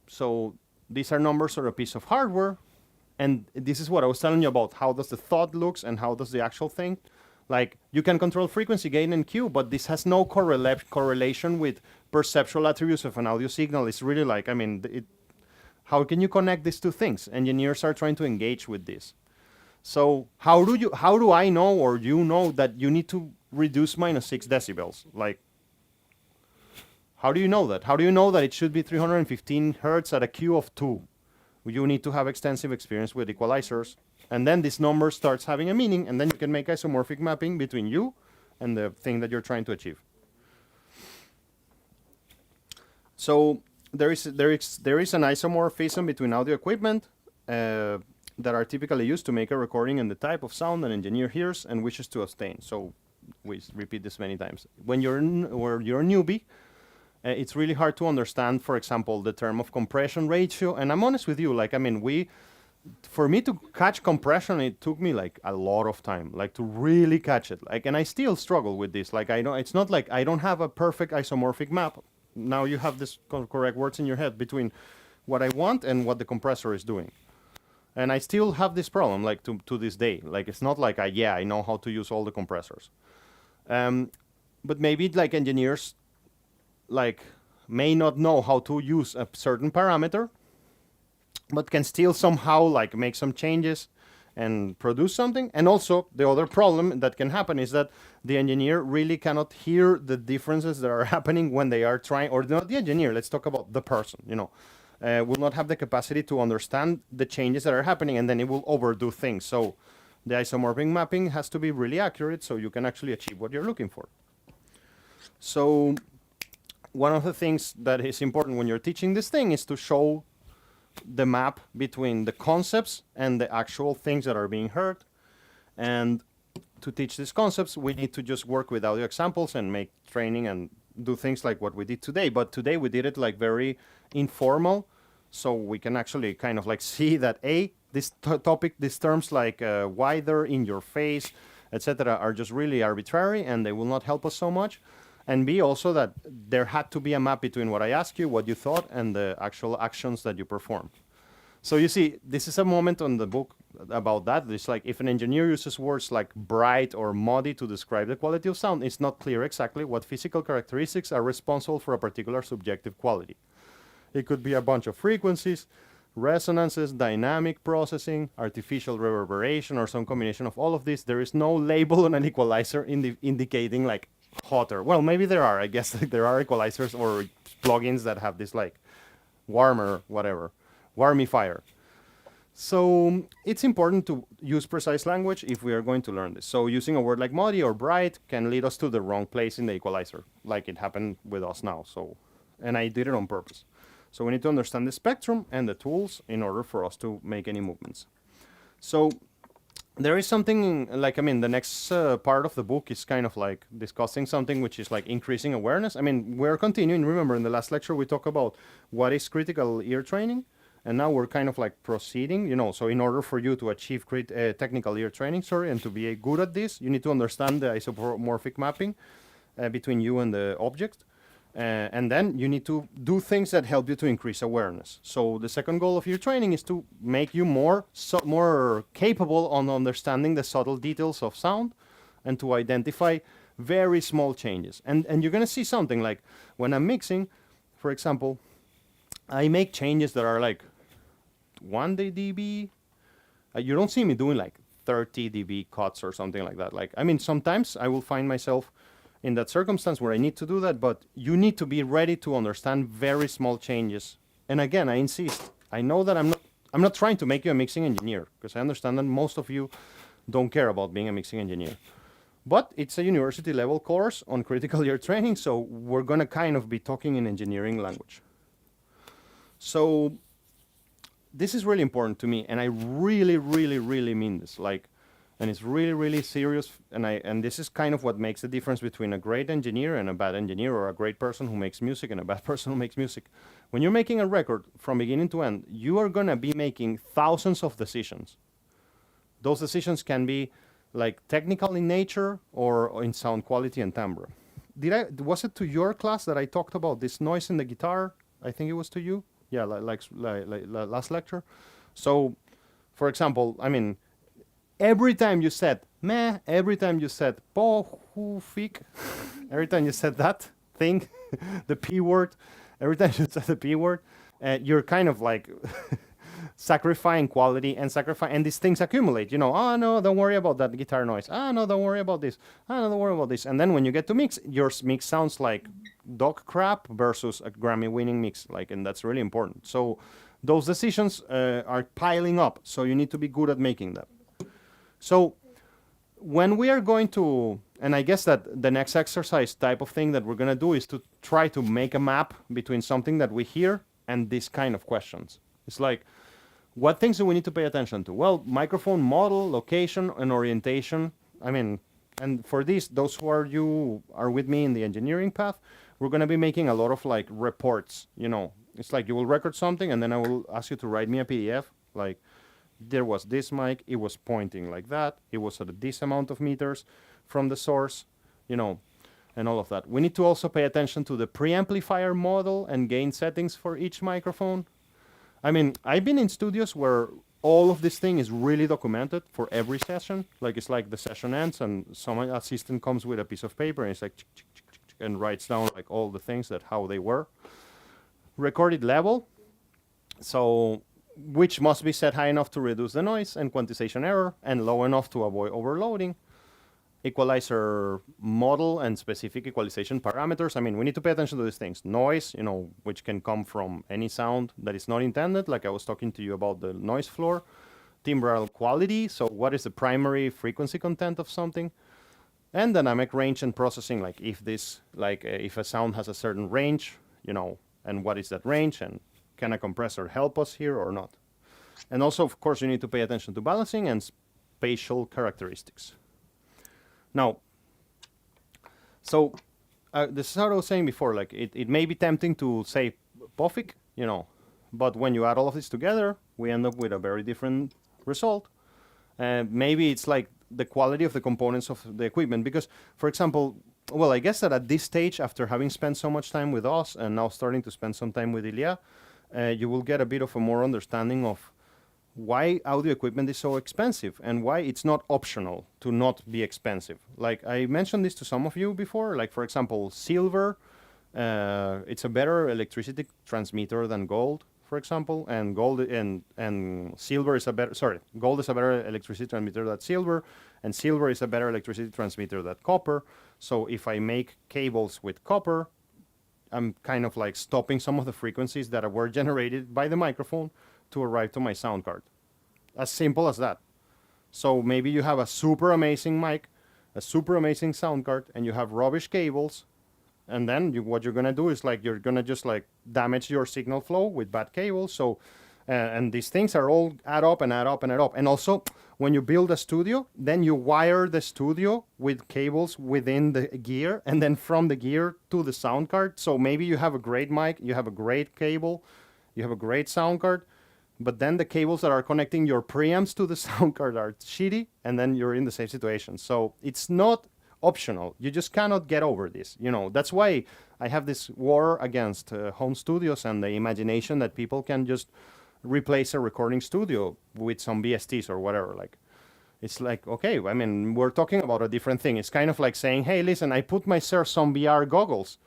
A: So these are numbers or a piece of hardware. And this is what I was telling you about. How does the thought looks and how does the actual thing? Like, you can control frequency, gain, and Q, but this has no correlation with perceptual attributes of an audio signal. It's really like, I mean, how can you connect these two things? Engineers are trying to engage with this. So how do I know, or you know, that you need to reduce -6 decibels? Like, how do you know that? How do you know that it should be 315 hertz at a Q of 2? You need to have extensive experience with equalizers. And then this number starts having a meaning, and then you can make isomorphic mapping between you and the thing that you're trying to achieve. So there is an isomorphism between audio equipment that are typically used to make a recording and the type of sound an engineer hears and wishes to obtain. So we repeat this many times. When you're a newbie, it's really hard to understand, for example, the term of compression ratio. And I'm honest with you, like, I mean, for me to catch compression, it took me like a lot of time, like to really catch it. Like, and I still struggle with this. Like, it's not like I don't have a perfect isomorphic map. Now you have this correct words in your head between what I want and what the compressor is doing. And I still have this problem, like, to this day. Like, it's not like I know how to use all the compressors. But maybe, like, engineers, like, may not know how to use a certain parameter, but can still somehow, like, make some changes and produce something. And also, the other problem that can happen is that the engineer really cannot hear the differences that are happening when they are trying, or not the engineer, let's talk about the person, you know, will not have the capacity to understand the changes that are happening, and then it will overdo things. So the isomorphic mapping has to be really accurate so you can actually achieve what you're looking for. So one of the things that is important when you're teaching this thing is to show the map between the concepts and the actual things that are being heard. And to teach these concepts, we need to just work with audio examples and make training and do things like what we did today. But today we did it like very informal, so we can actually kind of like see that this topic, these terms like wider, in your face, etc., are just really arbitrary and they will not help us so much. And B, also that there had to be a map between what I asked you, what you thought, and the actual actions that you perform. So you see, this is a moment on the book about that. It's like if an engineer uses words like bright or muddy to describe the quality of sound, it's not clear exactly what physical characteristics are responsible for a particular subjective quality. It could be a bunch of frequencies, resonances, dynamic processing, artificial reverberation, or some combination of all of this. There is no label on an equalizer indicating like hotter. Well, maybe there are. I guess like, there are equalizers or plugins that have this like warmer, whatever, warmifier. So it's important to use precise language if we are going to learn this. So using a word like muddy or bright can lead us to the wrong place in the equalizer, like it happened with us now. So, and I did it on purpose. So we need to understand the spectrum and the tools in order for us to make any movements. So there is something like, I mean, the next part of the book is kind of like discussing something which is like increasing awareness. I mean, we're continuing. Remember, in the last lecture, we talked about what is critical ear training. And now we're kind of like proceeding, you know, so in order for you to achieve technical ear training, and to be good at this, you need to understand the isomorphic mapping between you and the object. And then you need to do things that help you to increase awareness. So the second goal of ear training is to make you more capable on understanding the subtle details of sound and to identify very small changes. And you're going to see something like when I'm mixing, for example, I make changes that are like 1 dB. You don't see me doing like 30 dB cuts or something like that. Like, I mean, sometimes I will find myself in that circumstance where I need to do that, but you need to be ready to understand very small changes. And again, I insist, I know that I'm not trying to make you a mixing engineer, because I understand that most of you don't care about being a mixing engineer. But it's a university level course on critical ear training, so we're going to kind of be talking in engineering language. So this is really important to me, and I really, really, really mean this. Like, and it's really, really serious. And this is kind of what makes the difference between a great engineer and a bad engineer, or a great person who makes music and a bad person who makes music. When you're making a record from beginning to end, you are gonna be making thousands of decisions. Those decisions can be like technical in nature or in sound quality and timbre. Was it to your class that I talked about this noise in the guitar? I think it was to you. Yeah, like last lecture. So, for example, I mean, every time you said meh, every time you said po, hu, fik, every time you said that thing, the P word, every time you said the P word, you're kind of like sacrificing quality and these things accumulate. You know, oh no, don't worry about that guitar noise. Ah no, don't worry about this. Ah no, don't worry about this. And then when you get to mix, your mix sounds like dog crap versus a Grammy-winning mix. Like, and that's really important. So those decisions are piling up. So you need to be good at making them. So when we are going to, and I guess that the next exercise type of thing that we're going to do is to try to make a map between something that we hear and these kind of questions. It's like, what things do we need to pay attention to? Well, microphone model, location, and orientation. I mean, and for these, those who are with me in the engineering path, we're going to be making a lot of like reports, you know. It's like you will record something and then I will ask you to write me a PDF. Like, there was this mic, it was pointing like that, it was at this amount of meters from the source, you know, and all of that. We need to also pay attention to the preamplifier model and gain settings for each microphone. I mean, I've been in studios where all of this thing is really documented for every session. Like, it's like the session ends and some assistant comes with a piece of paper and it's like, and writes down like all the things that how they were. Recorded level, so which must be set high enough to reduce the noise and quantization error and low enough to avoid overloading. Equalizer model and specific equalization parameters. I mean, we need to pay attention to these things. Noise, you know, which can come from any sound that is not intended, like I was talking to you about the noise floor. Timbral quality, so what is the primary frequency content of something? And dynamic range and processing, like if this, like if a sound has a certain range, you know, and what is that range, and can a compressor help us here or not? And also, of course, you need to pay attention to balancing and spatial characteristics. Now, so this is how I was saying before, like it may be tempting to say POFIC, you know, but when you add all of this together, we end up with a very different result. And maybe it's like the quality of the components of the equipment, because, for example, well, I guess that at this stage, after having spent so much time with us and now starting to spend some time with Ilya, you will get a bit of a more understanding of why audio equipment is so expensive and why it's not optional to not be expensive. Like I mentioned this to some of you before, like for example, silver, it's a better electricity transmitter than gold for example, and gold and silver is a better, sorry, gold is a better electricity transmitter than silver, and silver is a better electricity transmitter than copper. So if I make cables with copper, I'm kind of like stopping some of the frequencies that were generated by the microphone to arrive to my sound card. As simple as that. So maybe you have a super amazing mic, a super amazing sound card, and you have rubbish cables, and then what you're gonna do is like you're gonna just like damage your signal flow with bad cables. So and these things are all add up and add up and add up. And also when you build a studio, then you wire the studio with cables within the gear, and then from the gear to the sound card. So maybe you have a great mic, you have a great cable, you have a great sound card, but then the cables that are connecting your preamps to the sound card are shitty, and then you're in the same situation. So it's not optional. You just cannot get over this. You know, that's why I have this war against home studios and the imagination that people can just replace a recording studio with some VSTs or whatever. Like, it's like, okay, I mean, we're talking about a different thing. It's kind of like saying, hey, listen, I put myself some VR goggles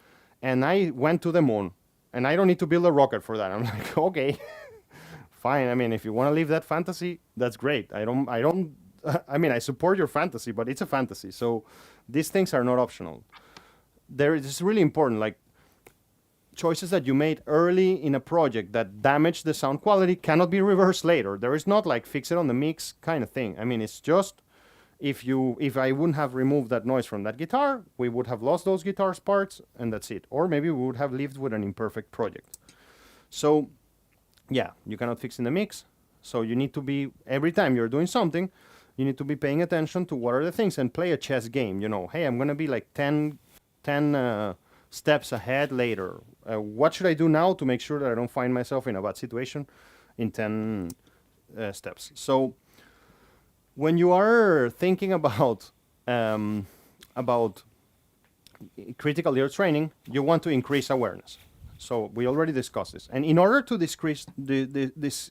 A: and I went to the moon and I don't need to build a rocket for that. I'm like, okay, fine. I mean, if you want to live that fantasy, that's great. I mean, I support your fantasy, but it's a fantasy. So these things are not optional. It's really important, like choices that you made early in a project that damage the sound quality cannot be reversed later. There is not like fix it on the mix kind of thing. I mean, it's just if I wouldn't have removed that noise from that guitar, we would have lost those guitar's parts and that's it. Or maybe we would have lived with an imperfect project. So yeah, you cannot fix in the mix. So you need to be, every time you're doing something, you need to be paying attention to what are the things and play a chess game. You know, hey, I'm going to be like 10 steps ahead later. What should I do now to make sure that I don't find myself in a bad situation in 10 steps? So when you are thinking about critical ear training, you want to increase awareness. So we already discussed this. And in order to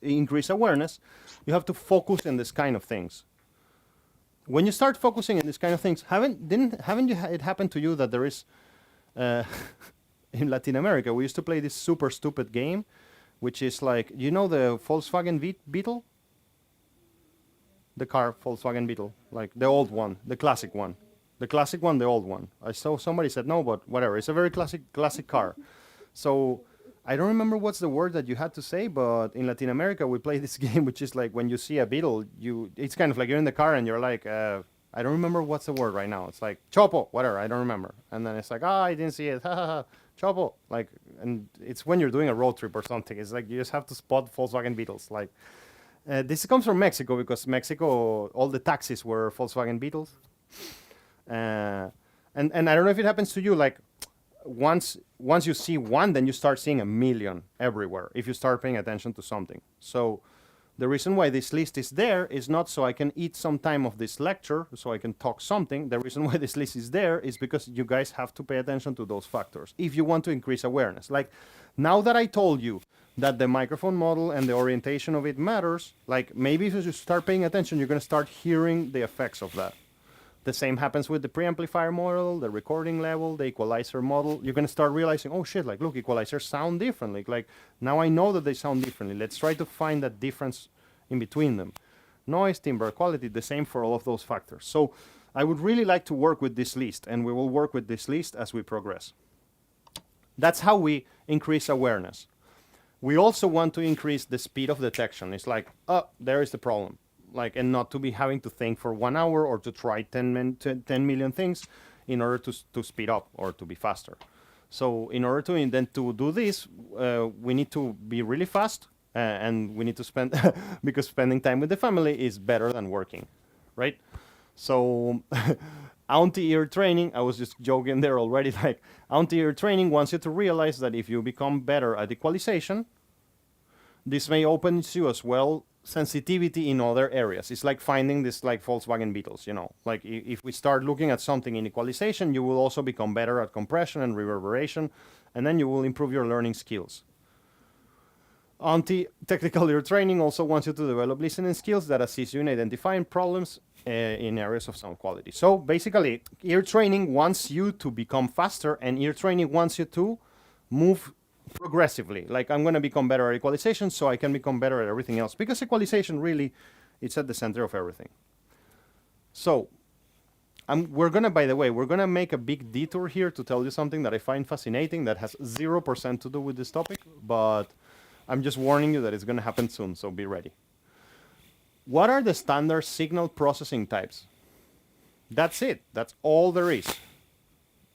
A: increase awareness, you have to focus on this kind of things. When you start focusing on this kind of things, haven't it happened to you that there is in Latin America, we used to play this super stupid game, which is like, you know the Volkswagen Beetle? The car Volkswagen Beetle, like the old one, the classic one. The classic one, the old one. I saw somebody said no, but whatever. It's a very classic car. So I don't remember what's the word that you had to say, but in Latin America, we play this game, which is like when you see a beetle, it's kind of like you're in the car and you're like, I don't remember what's the word right now. It's like, chopo, whatever, I don't remember. And then it's like, I didn't see it, ha ha ha, chopo. Like, and it's when you're doing a road trip or something. It's like you just have to spot Volkswagen Beetles. Like, this comes from Mexico because Mexico, all the taxis were Volkswagen Beetles. And I don't know if it happens to you, like, once you see one, then you start seeing a million everywhere if you start paying attention to something. So the reason why this list is there is not so I can eat some time of this lecture, so I can talk something. The reason why this list is there is because you guys have to pay attention to those factors if you want to increase awareness. Like, now that I told you that the microphone model and the orientation of it matters, like, maybe if you start paying attention, you're going to start hearing the effects of that. The same happens with the preamplifier model, the recording level, the equalizer model. You're going to start realizing, oh shit, like, look, equalizers sound differently. Like, now I know that they sound differently. Let's try to find that difference in between them. Noise, timbre, quality, the same for all of those factors. So I would really like to work with this list, and we will work with this list as we progress. That's how we increase awareness. We also want to increase the speed of detection. It's like, oh, there is the problem. Like, and not to be having to think for 1 hour or to try 10 million things in order to speed up or to be faster. So in order to do this, we need to be really fast, and we need to spend, because spending time with the family is better than working, right? So anti-ear training, I was just joking there already, like, anti-ear training wants you to realize that if you become better at equalization, this may open to you as well sensitivity in other areas. It's like finding this, like, Volkswagen Beetles, you know, like if we start looking at something in equalization, you will also become better at compression and reverberation, and then you will improve your learning skills. Anti-technical ear training also wants you to develop listening skills that assist you in identifying problems in areas of sound quality. So basically, ear training wants you to become faster, and ear training wants you to move progressively. Like I'm going to become better at equalization so I can become better at everything else. Because equalization really, it's at the center of everything. So we're going to, by the way, we're going to make a big detour here to tell you something that I find fascinating that has 0% to do with this topic. But I'm just warning you that it's going to happen soon, so be ready. What are the standard signal processing types? That's it. That's all there is.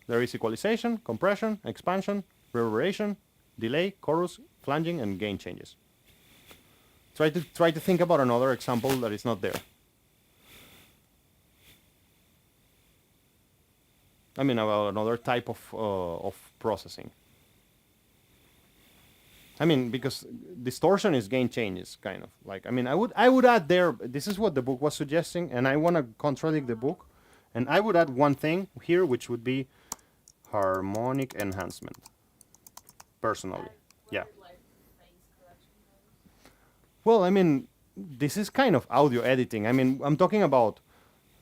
A: There is equalization, compression, expansion, reverberation, delay, chorus, flanging, and gain changes. Try to think about another example that is not there. I mean, about another type of processing. I mean, because distortion is gain changes, kind of. Like, I mean, I would add there, this is what the book was suggesting, and I want to contradict the book. And I would add one thing here, which would be harmonic enhancement. Personally, yeah. Well, I mean, this is kind of audio editing. I mean, I'm talking about,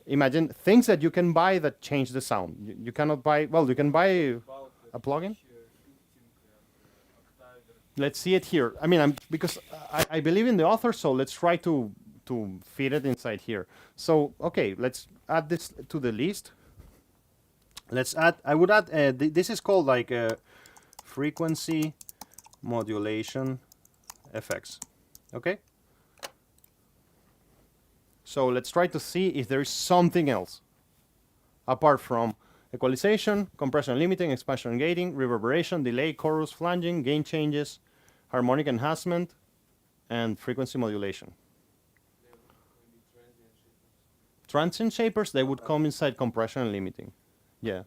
A: imagine things that you can buy that change the sound. You cannot buy, well, you can buy a plugin. Let's see it here. I mean, because I believe in the author, so let's try to fit it inside here. So, okay, let's add this to the list. Let's add, I would add, this is called like frequency modulation effects. Okay? So let's try to see if there is something else apart from equalization, compression limiting, expansion gating, reverberation, delay, chorus, flanging, gain changes, harmonic enhancement, and frequency modulation. Transient shapers, they would come inside compression and limiting. Yeah.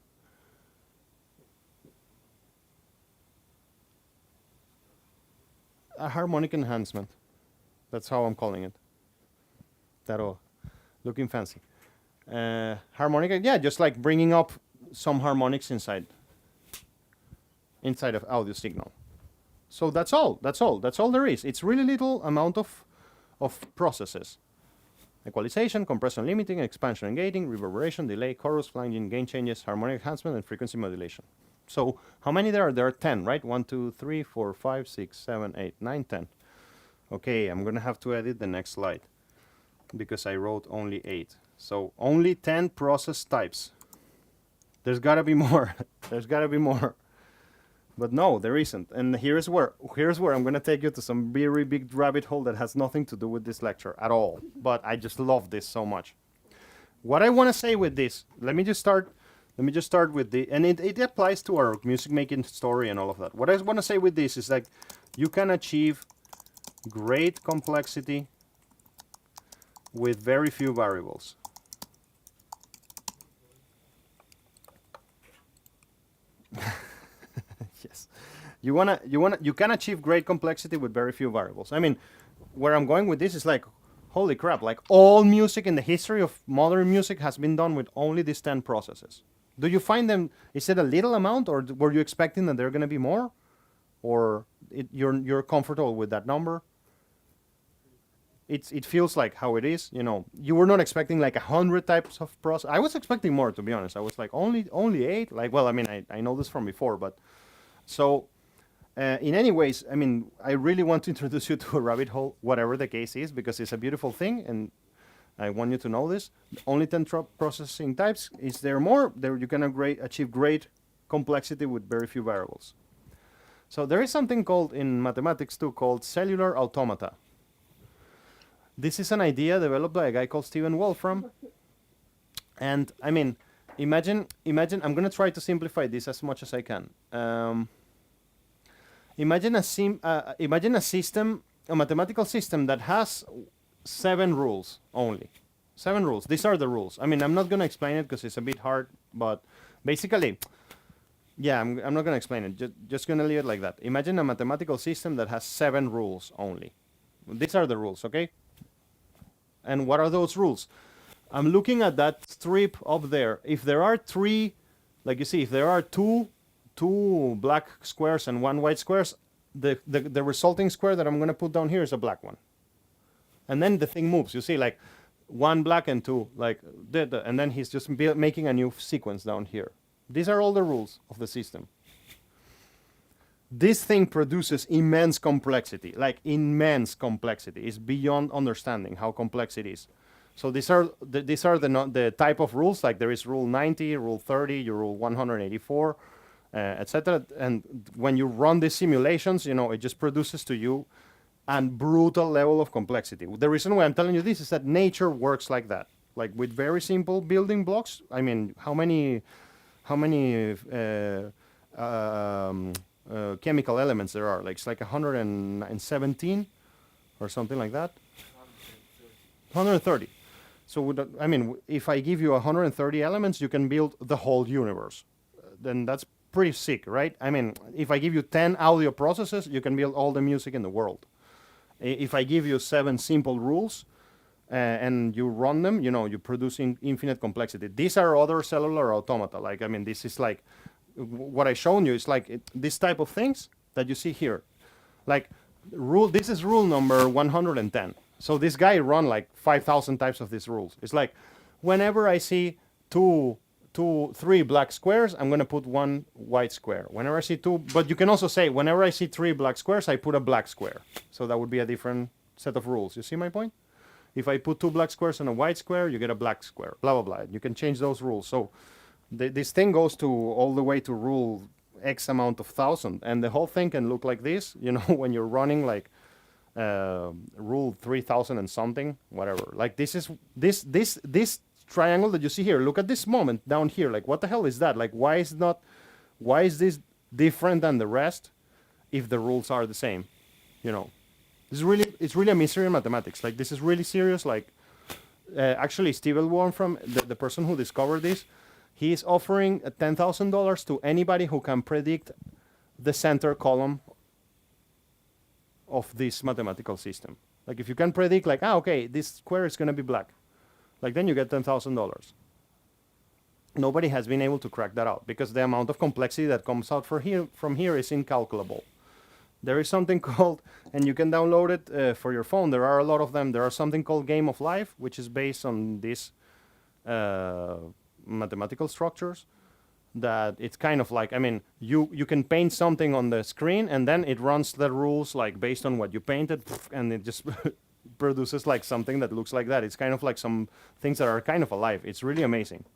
A: A harmonic enhancement. That's how I'm calling it. That all. Looking fancy. Harmonic, yeah, just like bringing up some harmonics inside of audio signal. So that's all. That's all there is. It's really little amount of processes. Equalization, compression limiting, expansion and gating, reverberation, delay, chorus, flanging, gain changes, harmonic enhancement, and frequency modulation. So how many there are? There are 10, right? 1, 2, 3, 4, 5, 6, 7, 8, 9, 10. Okay, I'm gonna have to edit the next slide because I wrote only 8. So only 10 process types. There's gotta be more. There's gotta be more. But no, there isn't. And here's where I'm gonna take you to some very big rabbit hole that has nothing to do with this lecture at all. But I just love this so much. What I wanna say with this, let me just start with the, and it applies to our music making story and all of that. What I wanna say with this is like, you can achieve great complexity with very few variables. Yes, you can achieve great complexity with very few variables. I mean, where I'm going with this is like, holy crap, like all music in the history of modern music has been done with only these 10 processes. Do you find them, is it a little amount, or were you expecting that there are going to be more? Or you're comfortable with that number? It feels like how it is, you know. You were not expecting like 100 types of process. I was expecting more, to be honest. I was like only 8. Like, well, I mean, I know this from before, but so in any ways, I mean, I really want to introduce you to a rabbit hole, whatever the case is, because it's a beautiful thing, and I want you to know this. Only 10 processing types. Is there more? There you can achieve great complexity with very few variables. So there is something called in mathematics too called cellular automata. This is an idea developed by a guy called Stephen Wolfram. And I mean, imagine, I'm going to try to simplify this as much as I can. Imagine a system, a mathematical system that has 7 rules only. 7 rules. These are the rules. I mean, I'm not going to explain it because it's a bit hard, but basically, yeah, I'm not going to explain it. Just going to leave it like that. Imagine a mathematical system that has 7 rules only. These are the rules, okay? And what are those rules? I'm looking at that strip up there. If there are 3, like you see, if there are two black squares and 1 white squares, the resulting square that I'm going to put down here is a black one. And then the thing moves. You see, like 1 black and 2, like, and then he's just making a new sequence down here. These are all the rules of the system. this thing produces immense complexity, like immense complexity. It's beyond understanding how complex it is. So these are the type of rules, like there is rule 90, rule 30, rule 184, etc. And when you run these simulations, it just produces to you a brutal level of complexity. The reason why I'm telling you this is that nature works like that, like with very simple building blocks. I mean, how many chemical elements there are? Like it's like 117 or something like that. 130. So if I give you 130 elements, you can build the whole universe. Then that's pretty sick, right? I mean, if I give you 10 audio processes, you can build all the music in the world. If I give you 7 simple rules and you run them, you produce infinite complexity. These are other cellular automata. Like, I mean, this is like what I shown you. It's like this type of things that you see here. Like this is rule number 110. So this guy run like 5,000 types of these rules. It's like whenever I see 3 black squares, I'm going to put 1 white square. Whenever I see 2, but you can also say whenever I see 3 black squares, I put a black square. So that would be a different set of rules. You see my point? If I put 2 black squares on a white square, you get a black square, blah, blah, blah. You can change those rules. So this thing goes to all the way to rule X amount of 1,000. And the whole thing can look like this, when you're running like rule 3,000 and something, whatever. Like this triangle that you see here. Look at this moment down here. Like, what the hell is that? Like, why is this different than the rest if the rules are the same? It's really a mystery in mathematics. Like, this is really serious. Like, actually, Steve Worm from the person who discovered this, he is offering $10,000 to anybody who can predict the center column of this mathematical system. Like, if you can predict, like, okay, this square is going to be black. Like, then you get $10,000. Nobody has been able to crack that out because the amount of complexity that comes out from here is incalculable. There is something called, and you can download it for your phone. There are a lot of them. There are something called Game of Life, which is based on these mathematical structures. That it's kind of like, I mean, you can paint something on the screen and then it runs the rules like based on what you painted, and it just produces like something that looks like that. It's kind of like some things that are kind of alive. It's really amazing.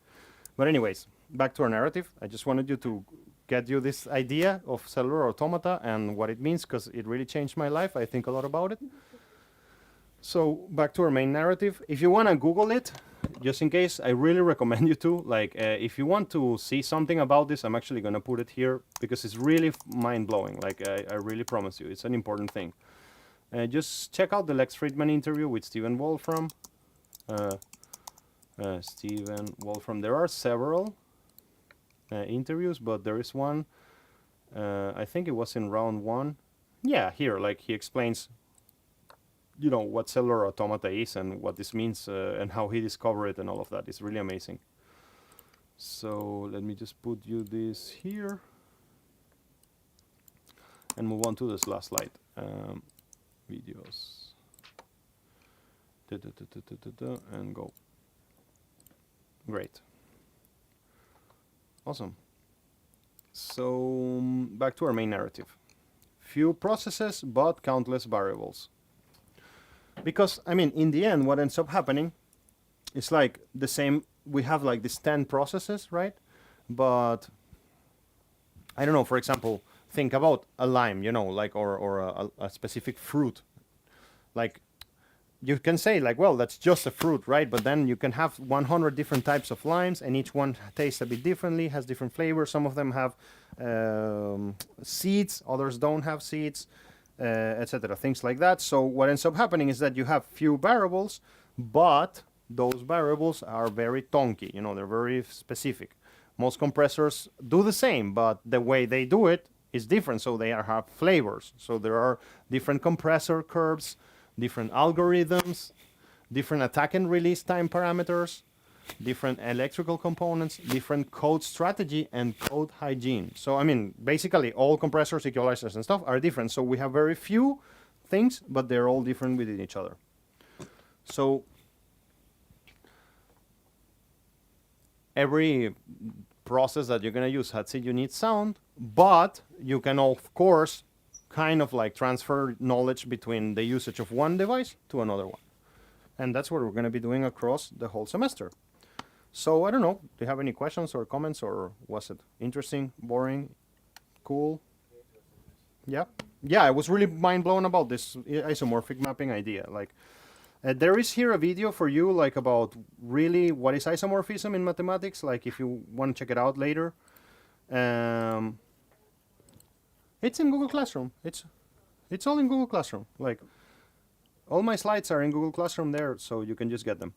A: But anyways, back to our narrative. I just wanted you to get you this idea of cellular automata and what it means, because it really changed my life. I think a lot about it. So back to our main narrative. If you want to Google it, just in case, I really recommend you to. Like, if you want to see something about this, I'm actually going to put it here because it's really mind-blowing. Like, I really promise you, it's an important thing. Just check out the Lex Friedman interview with Stephen Wolfram. Stephen Wolfram. There are several interviews, but there is one. I think it was in round 1. Yeah, here, like, he explains what cellular automata is and what this means and how he discovered it and all of that. It's really amazing. So let me just put you this here and move on to this last slide. Videos. And go. Great. Awesome. So back to our main narrative. Few processes, but countless variables. Because, I mean, in the end, what ends up happening is like the same. We have like these 10 processes, right? But I don't know, for example, think about a lime, like, or a specific fruit. Like, you can say like, well, that's just a fruit, right? But then you can have 100 different types of limes, and each one tastes a bit differently, has different flavors. Some of them have seeds, others don't have seeds. Etc. Things like that. So what ends up happening is that you have few variables, but those variables are very tonky. They're very specific. Most compressors do the same, but the way they do it is different. So they have flavors. So there are different compressor curves, different algorithms, different attack and release time parameters, different electrical components, different code strategy, and code hygiene. So, I mean, basically all compressors, equalizers, and stuff are different. So we have very few things, but they're all different within each other. So every process that you're going to use. That's it, you need sound, but you can, of course, kind of like transfer knowledge between the usage of one device to another one. And that's what we're going to be doing across the whole semester. So I don't know, do you have any questions or comments, or was it interesting, boring, cool? Yeah, yeah, I was really mind blown about this isomorphic mapping idea. Like, there is here a video for you, like, about really what is isomorphism in mathematics. Like, if you want to check it out later, it's in Google Classroom. It's all in Google Classroom. Like, all my slides are in Google Classroom there, so you can just get them.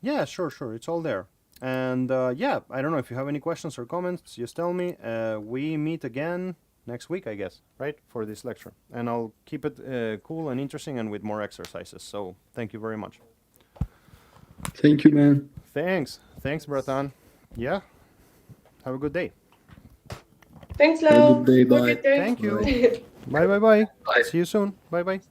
A: Yeah, sure, it's all there. And yeah, I don't know if you have any questions or comments, just tell me. We meet again next week, I guess, right, for this lecture. And I'll keep it cool and interesting and with more exercises. So thank you very much.
C: Thank you, man.
A: Thanks, Bratan. Yeah, have a good day.
B: Thanks,
C: Have a
B: Lo.
C: good day,
B: Have a
C: bye.
B: good day.
A: Thank you.
G: Bye.
A: Bye.
G: Bye.
A: See you soon. Bye.